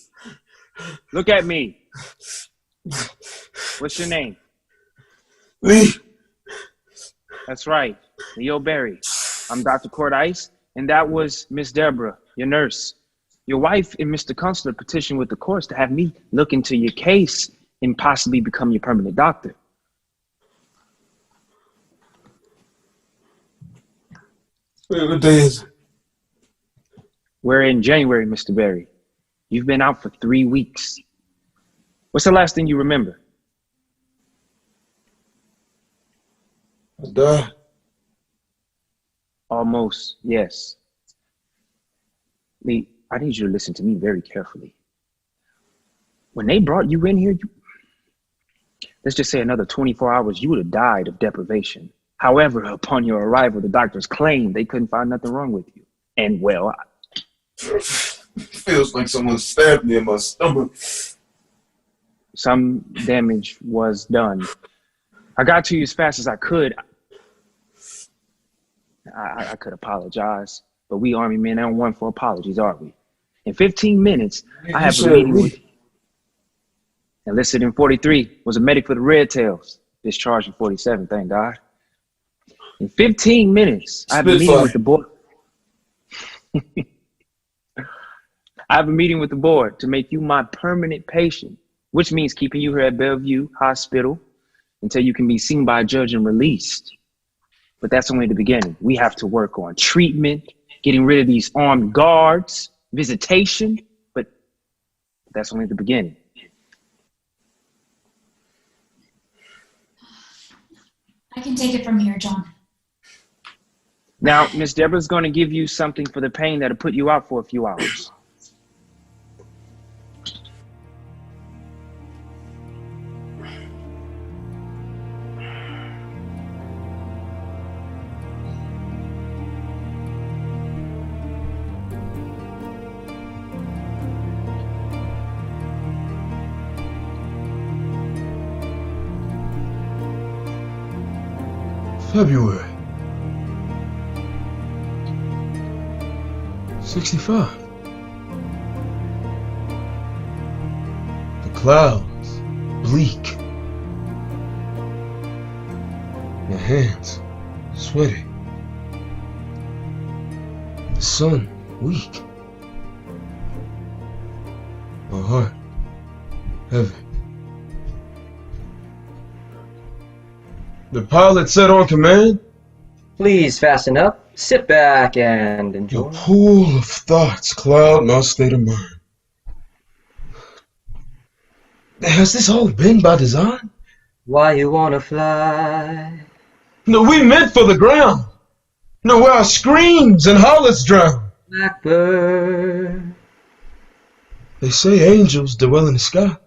Look at me. What's your name? Lee. That's right, Leo Berry. I'm Dr. Cordice, and that was Miss Deborah, your nurse. Your wife and Mr. Counselor petitioned with the courts to have me look into your case and possibly become your permanent doctor. What day is it? We're in January, Mr. Berry. You've been out for 3 weeks. What's the last thing you remember? I died. Almost, yes. Lee, I need you to listen to me very carefully. When they brought you in here, let's just say another 24 hours, you would have died of deprivation. However, upon your arrival, the doctors claimed they couldn't find nothing wrong with you. And well, Feels like someone stabbed me in my stomach. some damage was done. I got to you as fast as I could. I could apologize, but we Army men aren't one for apologies, are we? In 15 minutes, I have a meeting with... Enlisted in 43, was a medic for the Red Tails. Discharged in 47, thank God. In 15 minutes, I have a meeting with the board. I have a meeting with the board to make you my permanent patient, which means keeping you here at Bellevue Hospital until you can be seen by a judge and released. But that's only the beginning. We have to work on treatment, getting rid of these armed guards, visitation, but that's only the beginning. I can take it from here, John. Now, Miss Deborah's going to give you something for the pain that'll put you out for a few hours. February 65. The clouds bleak. Your hands sweaty. The sun weak. My heart heavy. The pilot said on command, Please fasten up, sit back, and enjoy. "The pool of thoughts cloud my state of mind." Has this all been by design? Why you wanna fly? No, we meant for the ground. No, where our screams and hollers drown. Blackbird. They say angels dwell in the sky.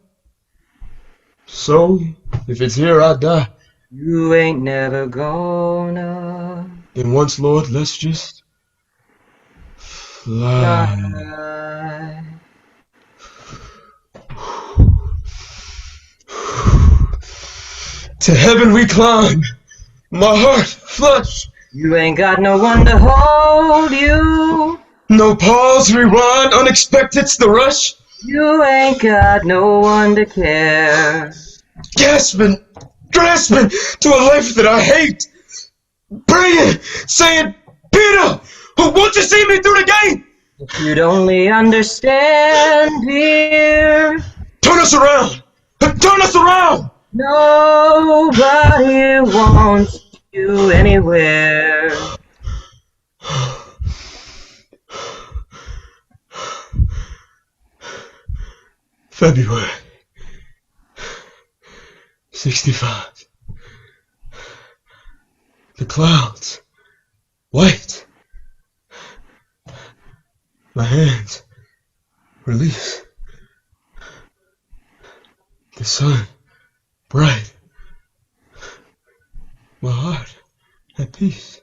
So, if it's here, I die. You ain't never gonna And once, Lord, let's just fly. fly. To heaven we climb. My heart flush. You ain't got no one to hold you. No pause, rewind, unexpected's the rush. You ain't got no one to care. Gasping, grasping to a life that I hate. Praying, saying, Peter, won't you see me through the gate? If you'd only understand, dear. Turn us around. Turn us around. Nobody wants you anywhere. February 65. The clouds white. My hands release. The sun bright. My heart at peace.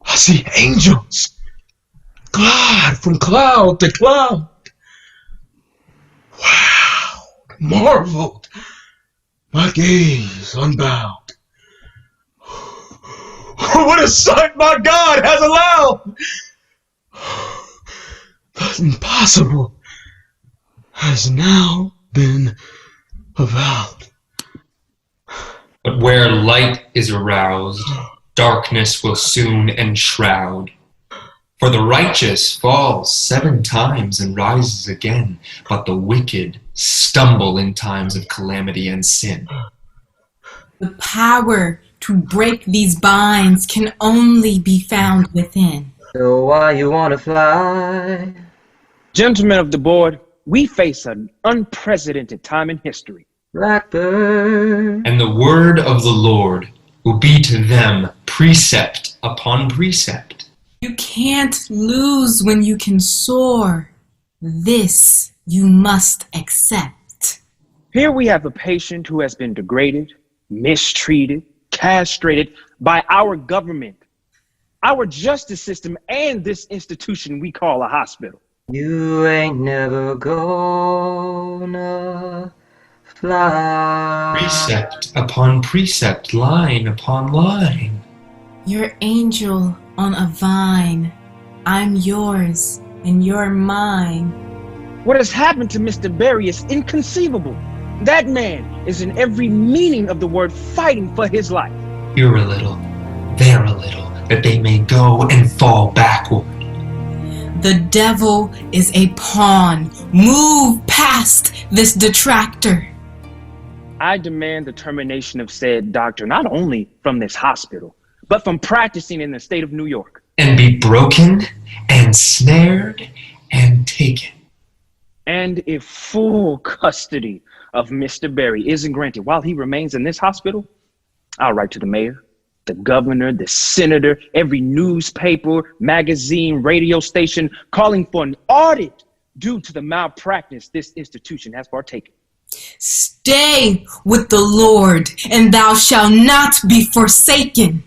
I see angels glide from cloud to cloud. Wow, marveled, my gaze unbound. What a sight my God has allowed! But impossible. has now been avowed. But where light is aroused, darkness will soon enshroud. For the righteous falls 7 times and rises again, but the wicked stumble in times of calamity and sin. The power to break these binds can only be found within. So why you wanna fly? Gentlemen of the board, we face an unprecedented time in history. Blackbird. And the word of the Lord will be to them precept upon precept. You can't lose when you can soar. This you must accept. Here we have a patient who has been degraded, mistreated, castrated by our government, our justice system, and this institution we call a hospital. You ain't never gonna fly. Precept upon precept, line upon line. You're angel on a vine. I'm yours and you're mine. What has happened to Mr. Berry is inconceivable. That man is in every meaning of the word fighting for his life. Here a little, there a little, that they may go and fall backward. The devil is a pawn. Move past this detractor. I demand the termination of said doctor, not only from this hospital, but from practicing in the state of New York. And be broken and snared and taken. And if full custody of Mr. Berry isn't granted while he remains in this hospital, I'll write to the mayor, the governor, the senator, every newspaper, magazine, radio station, calling for an audit due to the malpractice this institution has partaken. Stay with the Lord, and thou shalt not be forsaken.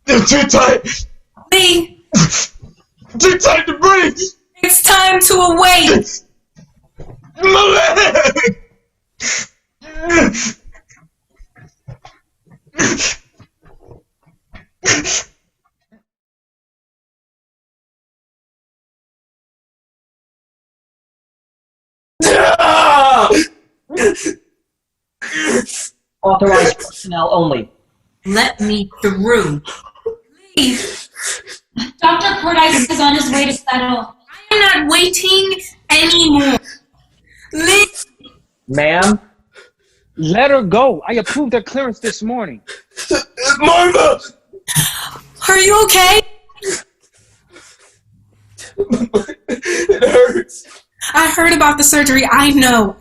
They're too tight. Lee, Too tight to breathe. it's time to awake. My leg. Authorized personnel only. Let me through. Please, Dr. Cordice is on his way to settle. I am not waiting anymore. Lee, Ma'am? Let her go. I approved her clearance this morning. Marva! are you okay? It hurts. I heard about the surgery. I know.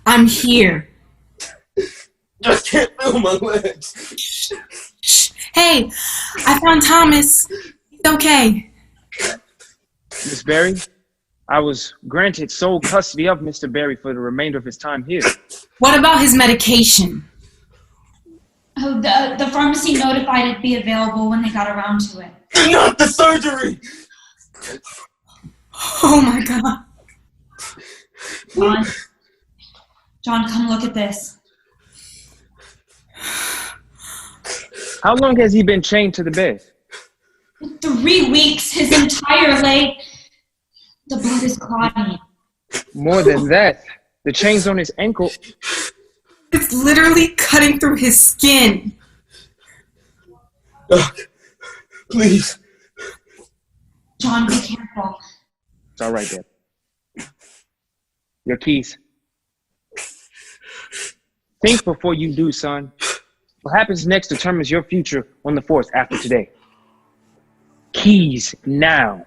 I'm here. I can't feel my legs. Shh. Hey, I found Thomas. He's okay. Miss Berry, I was granted sole custody of Mr. Berry for the remainder of his time here. What about his medication? Oh, the pharmacy notified it'd be available when they got around to it. Not the surgery! Oh my God. John, come look at this. How long has he been chained to the bed? 3 weeks, his entire leg. The blood is clotting. More than that, the chains on his ankle. It's literally cutting through his skin. Doc, please. John, be careful. It's all right, Deb. Your keys. Think before you do, son. What happens next determines your future on the force after today. Keys now.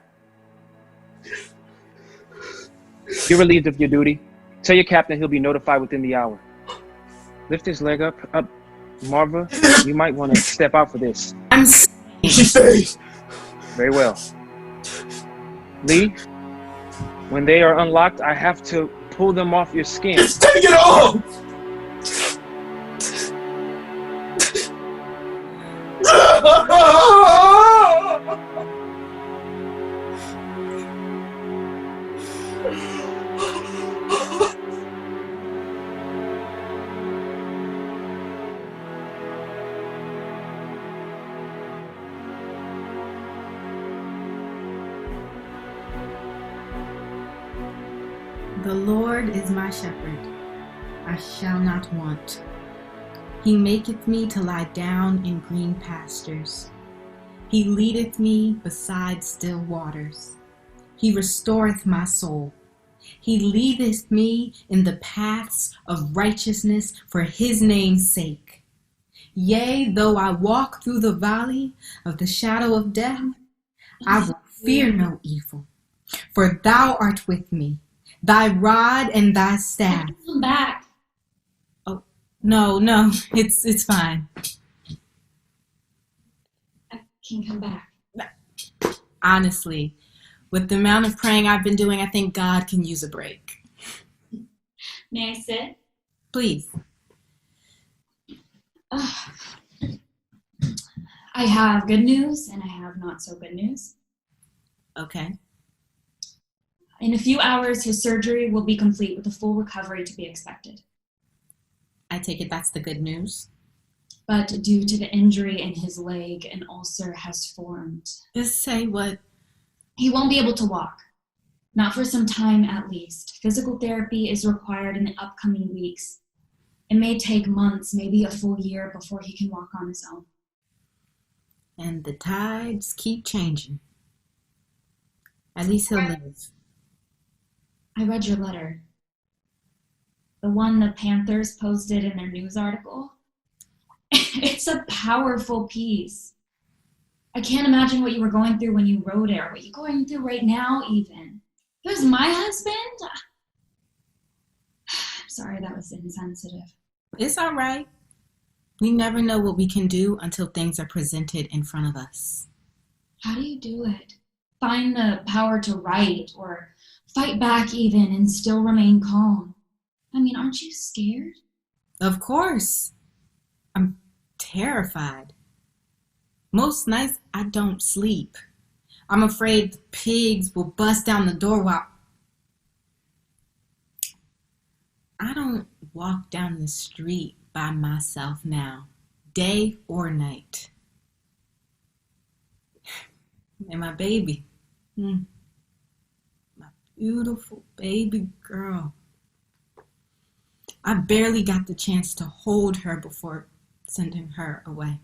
You're relieved of your duty. Tell your captain he'll be notified within the hour. Lift his leg up. Marva, you might want to step out for this. I'm She stays. Very well. Lee, when they are unlocked, I have to pull them off your skin. Just take it off! The Lord is my shepherd, I shall not want. He maketh me to lie down in green pastures. He leadeth me beside still waters. He restoreth my soul. He leadeth me in the paths of righteousness for his name's sake. Yea, though I walk through the valley of the shadow of death, I will fear no evil, for thou art with me. Thy rod and thy staff. Come back. Oh, no, it's fine. I can come back. Honestly, with the amount of praying I've been doing, I think God can use a break. May I sit? Please. I have good news and I have not so good news. Okay. In a few hours, his surgery will be complete with a full recovery to be expected. I take it that's the good news. But due to the injury in his leg, an ulcer has formed. Just say what? He won't be able to walk. Not for some time at least. Physical therapy is required in the upcoming weeks. It may take months, maybe a full year before he can walk on his own. And the tides keep changing. At least he'll live. I read your letter. The one the Panthers posted in their news article. It's a powerful piece. I can't imagine what you were going through when you wrote it, or what you're going through right now even. He was my husband? I'm sorry, that was insensitive. It's all right. We never know what we can do until things are presented in front of us. How do you do it? Find the power to write, or fight back even, and still remain calm. I mean, aren't you scared? Of course. I'm terrified. Most nights I don't sleep. I'm afraid the pigs will bust down the door while... I don't walk down the street by myself now, day or night. And my baby, my beautiful baby girl. I barely got the chance to hold her before sending her away.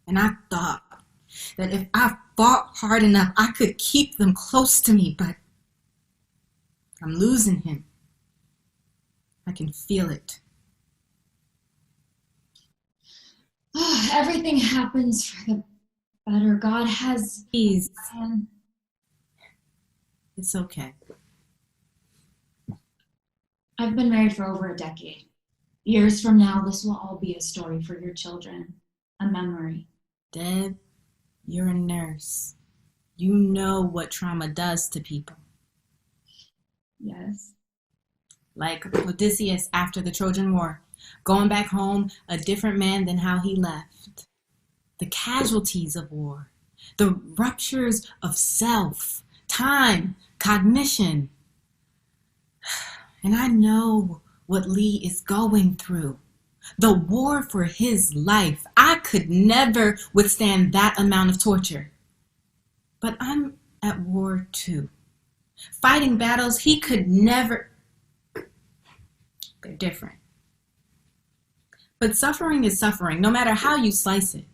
And I thought that if I fought hard enough, I could keep them close to me, but I'm losing him. I can feel it. Everything happens for the better. God has... Please. It's okay. I've been married for over a decade. Years from now, this will all be a story for your children, a memory. Deb, you're a nurse. You know what trauma does to people. Yes. Like Odysseus after the Trojan War, going back home a different man than how he left. The casualties of war, the ruptures of self, time, cognition. And I know what Lee is going through. The war for his life. I could never withstand that amount of torture. But I'm at war too. Fighting battles he could never... They're different. But suffering is suffering, no matter how you slice it.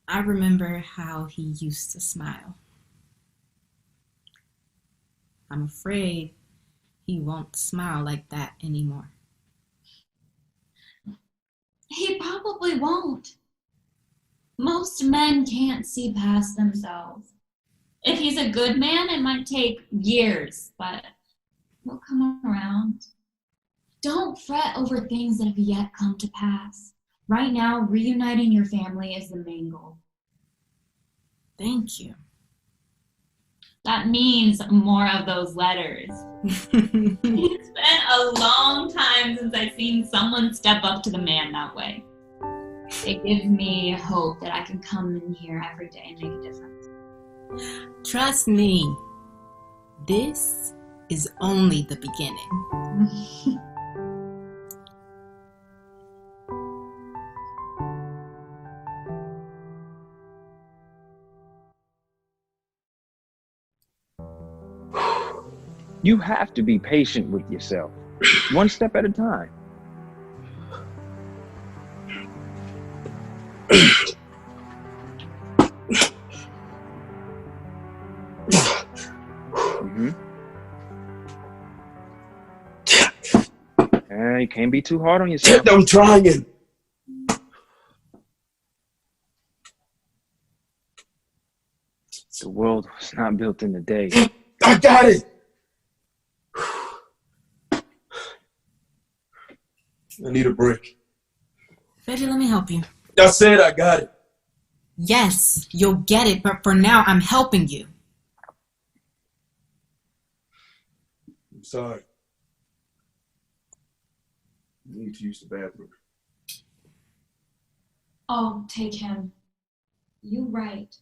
I remember how he used to smile. I'm afraid he won't smile like that anymore. He probably won't. Most men can't see past themselves. If he's a good man, it might take years, but he'll come around. Don't fret over things that have yet come to pass. Right now, reuniting your family is the main goal. Thank you. That means more of those letters. It's been a long time since I've seen someone step up to the man that way. It gives me hope that I can come in here every day and make a difference. Trust me, this is only the beginning. You have to be patient with yourself, one step at a time. You can't be too hard on yourself. I'm trying. The world was not built in a day. I got it. I need a break. Reggie, let me help you. I said I got it. Yes, you'll get it, but for now, I'm helping you. I'm sorry. I need to use the bathroom. Oh, take him. You right.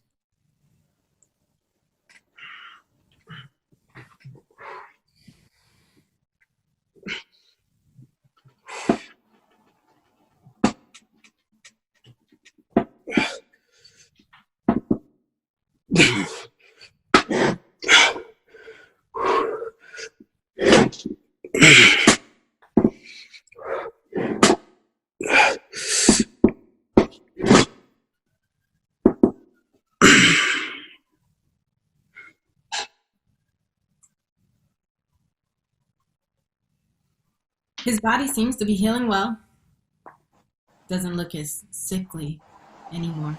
His body seems to be healing well. Doesn't look as sickly anymore.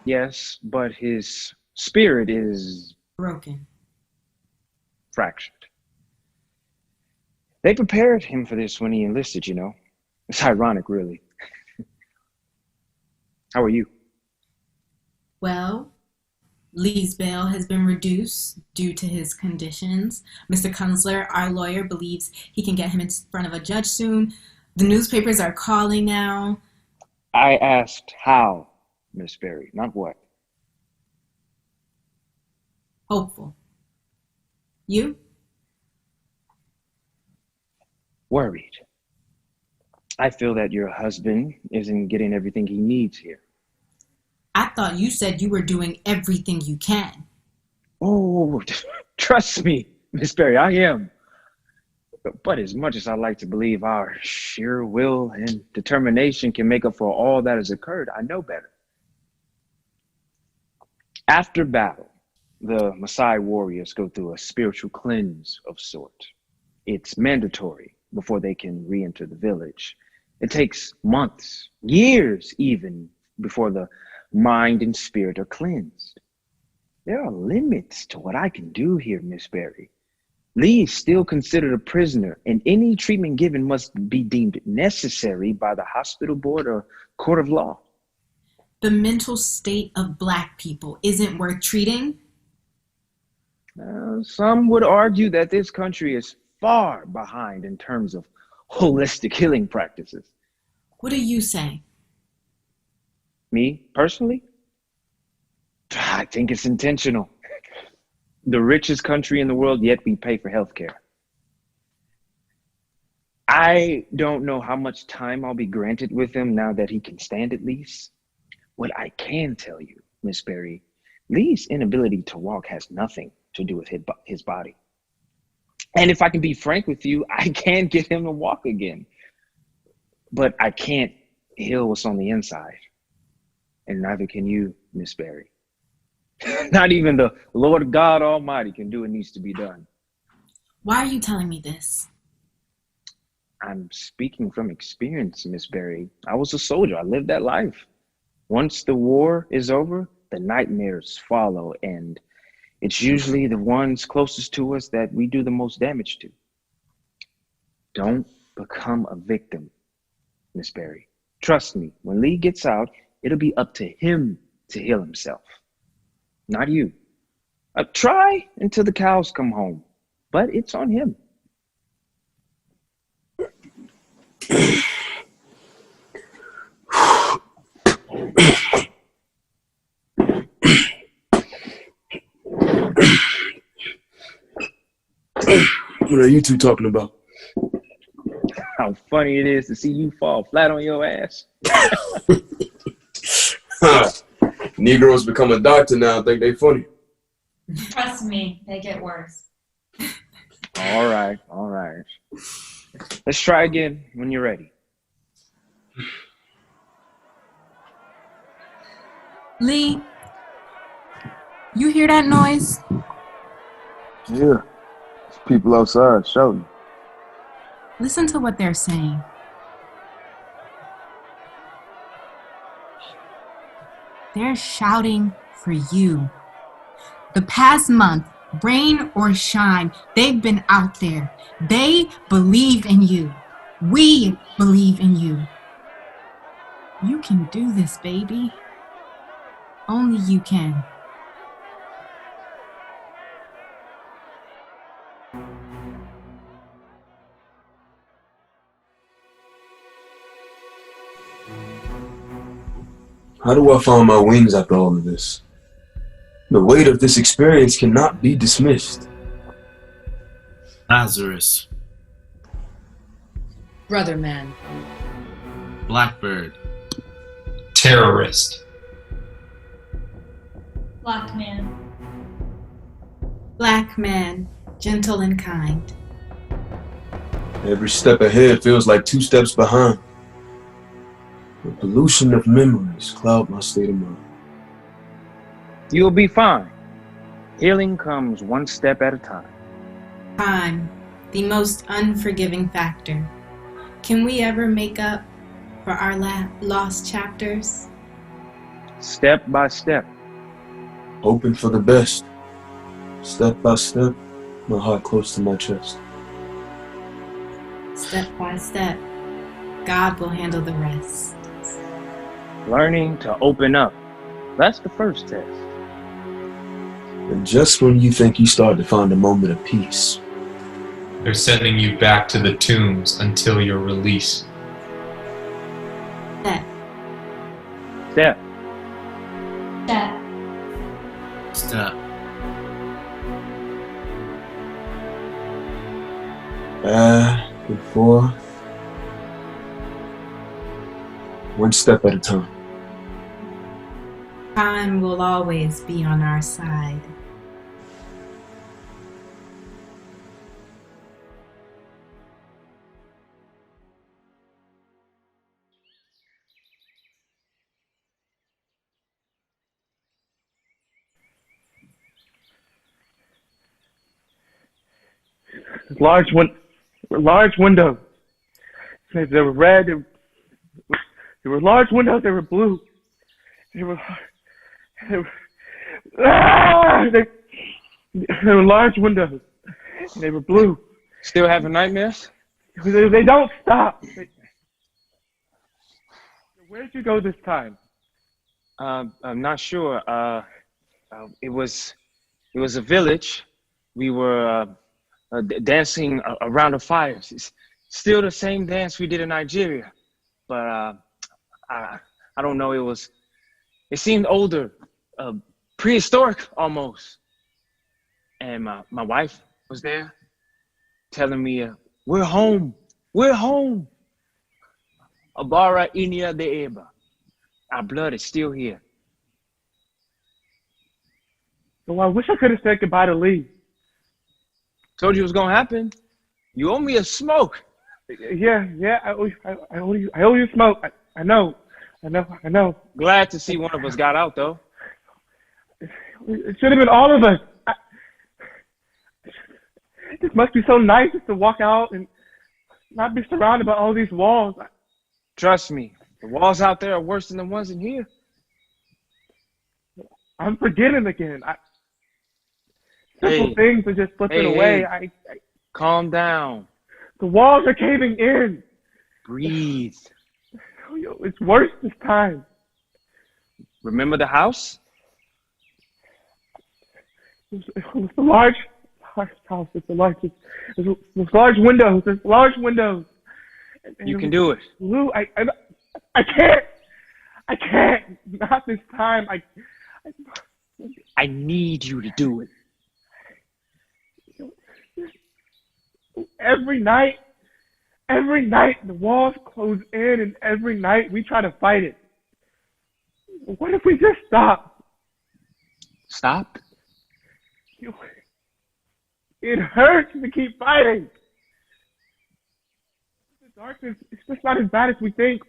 Yes, but his spirit is broken, fractured. They prepared him for this when he enlisted, you know. It's ironic, really. How are you? Well, Lee's bail has been reduced due to his conditions. Mr. Kunzler, our lawyer, believes he can get him in front of a judge soon. The newspapers are calling now. I asked how, Miss Berry, not what. Hopeful. You? Worried. I feel that your husband isn't getting everything he needs here. I thought you said you were doing everything you can. Oh, trust me, Miss Berry, I am. But as much as I like to believe our sheer will and determination can make up for all that has occurred, I know better. After battle, the Maasai warriors go through a spiritual cleanse of sort. It's mandatory before they can re-enter the village. It takes months, years even, before the mind and spirit are cleansed. There are limits to what I can do here, Miss Berry. Lee is still considered a prisoner, and any treatment given must be deemed necessary by the hospital board or court of law. The mental state of Black people isn't worth treating? Some would argue that this country is far behind in terms of holistic healing practices. What do you say? Me, personally? I think it's intentional. The richest country in the world, yet we pay for healthcare. I don't know how much time I'll be granted with him now that he can stand at least. What I can tell you, Miss Berry, Lee's inability to walk has nothing to do with his body. And if I can be frank with you, I can get him to walk again. But I can't heal what's on the inside. And neither can you, Miss Berry. Not even the Lord God Almighty can do what needs to be done. Why are you telling me this? I'm speaking from experience, Miss Berry. I was a soldier. I lived that life. Once the war is over, the nightmares follow, and it's usually the ones closest to us that we do the most damage to. Don't become a victim, Miss Berry. Trust me, when Lee gets out, it'll be up to him to heal himself, not you. Try until the cows come home, but it's on him. What are you two talking about? How funny it is to see you fall flat on your ass. Negroes become a doctor now and think they funny. Trust me, they get worse. All right, all right. Let's try again when you're ready. Lee, you hear that noise? Yeah. It's people outside shouting. Listen to what they're saying. They're shouting for you. The past month, rain or shine, they've been out there. They believe in you. We believe in you. You can do this, baby. Only you can. How do I find my wings after all of this? The weight of this experience cannot be dismissed. Lazarus. Brother man. Blackbird. Terrorist. Black man. Black man, gentle and kind. Every step ahead feels like 2 steps behind. The pollution of memories cloud my state of mind. You'll be fine. Healing comes one step at a time. Time, the most unforgiving factor. Can we ever make up for our lost chapters? Step by step. Hoping for the best. Step by step, my heart close to my chest. Step by step, God will handle the rest. Learning to open up. That's the first test. And just when you think you start to find a moment of peace, They're sending you back to the tombs until your release. Step. Step. Step. Step. back and forth, one step at a time. Time will always be on our side. Large windows. They were red. They were large windows. They were blue. They were large windows. They were blue. Still having nightmares? They don't stop. Where did you go this time? I'm not sure. It was a village. We were dancing around the fires. It's still the same dance we did in Nigeria, but I don't know. It seemed older, prehistoric almost. And my wife was there, telling me, "We're home. We're home. Abara Inia de Eba. Our blood is still here." Oh, I wish I could have said goodbye to Lee. Told you it was gonna happen. You owe me a smoke. Yeah, I owe you smoke. I know. Glad to see one of us got out though. It should have been all of us. It must be so nice just to walk out and not be surrounded by all these walls. Trust me, the walls out there are worse than the ones in here. I'm forgetting again. Simple things are just slipping away. Calm down. The walls are caving in. Breathe. It's worse this time. Remember the house? It was a large house. It's large windows. There's large windows. You can do it. Lou, I can't. I can't. Not this time. I need you to do it. Every night, the walls close in, and every night we try to fight it. What if we just stop? Stop? It hurts to keep fighting. The darkness, it's just not as bad as we think.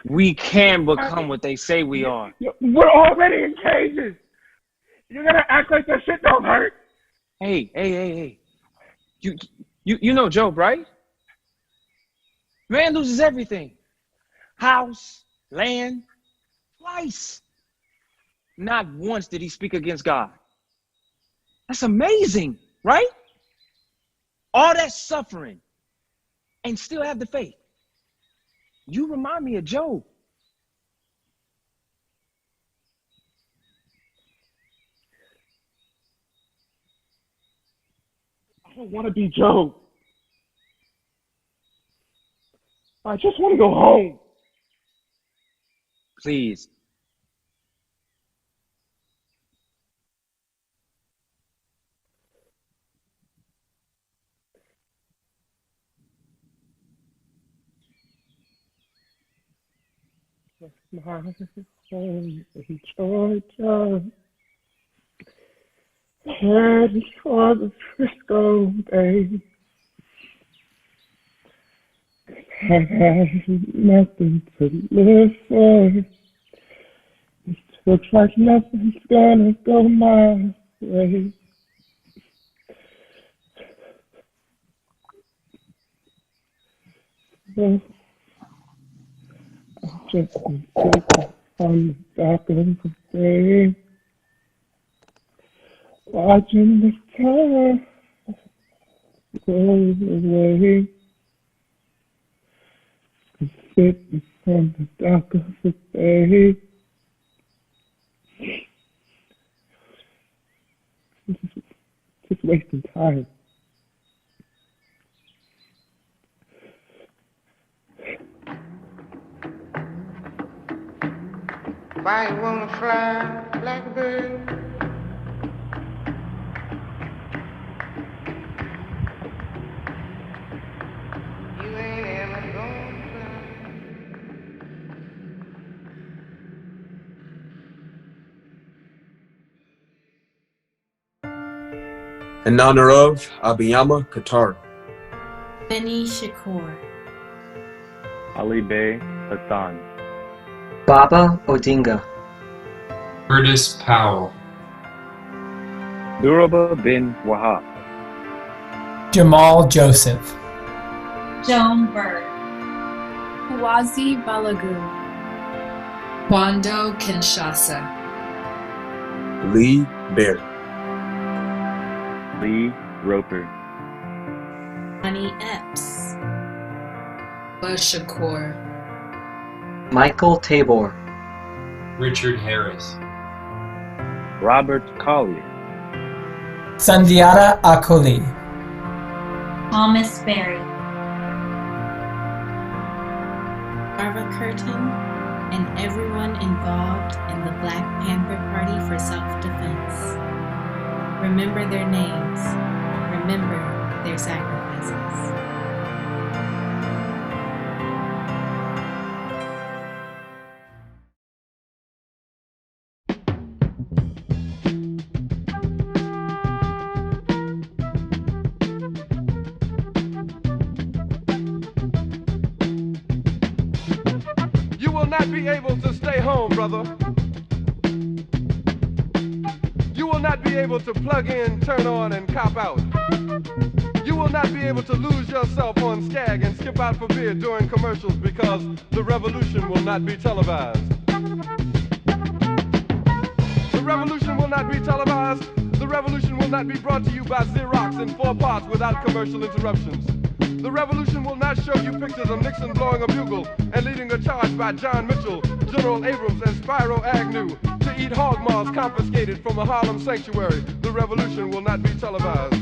We can become what they say we are. We're already in cages. You're gonna act like that shit don't hurt. Hey. You know Job, right? Man loses everything. House, land, twice. Not once did he speak against God. That's amazing, right? All that suffering and still have the faith. You remind me of Job. I don't want to be Job. I just want to go home. Please. My home in Georgia, headed for the Frisco Bay. I have nothing to live for. It looks like nothing's gonna go my way. So, just sitting on the dock of the bay, watching the time go away. Sitting on the dock of the bay, just wasting time. Why you wanna fly, blackbird? You ain't ever gonna fly. In honor of Abiyama Qatar. Benny Shakur. Ali Bey Hassan. Baba Odinga. Curtis Powell. Duraba bin Wahab. Jamal Joseph. Joan Bird. Wazi Balagu. Kwando Kinshasa. Lee Berry. Lee Roper. Honey Epps. Shakur. Michael Tabor. Richard Harris. Robert Collier. Sandiata Akoli. Thomas Berry. Barbara Curtin, and everyone involved in the Black Panther Party for self-defense. Remember their names. Remember their sacrifices. You will not be able to stay home, brother. You will not be able to plug in, turn on, and cop out. You will not be able to lose yourself on Skag and skip out for beer during commercials because the revolution will not be televised. The revolution will not be televised. The revolution will not be brought to you by Xerox in 4 parts without commercial interruptions. The revolution will not show you pictures of Nixon blowing a bugle and leading a charge by John Mitchell, General Abrams, and Spyro Agnew to eat hog maws confiscated from a Harlem sanctuary. The revolution will not be televised.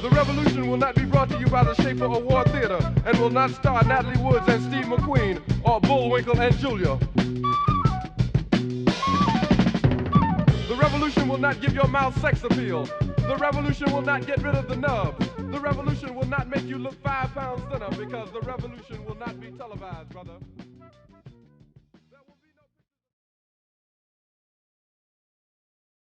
The revolution will not be brought to you by the Schaefer Award Theater and will not star Natalie Woods and Steve McQueen or Bullwinkle and Julia. The revolution will not give your mouth sex appeal. The revolution will not get rid of the nub. The revolution will not make you look 5 pounds thinner because the revolution will not be televised, brother.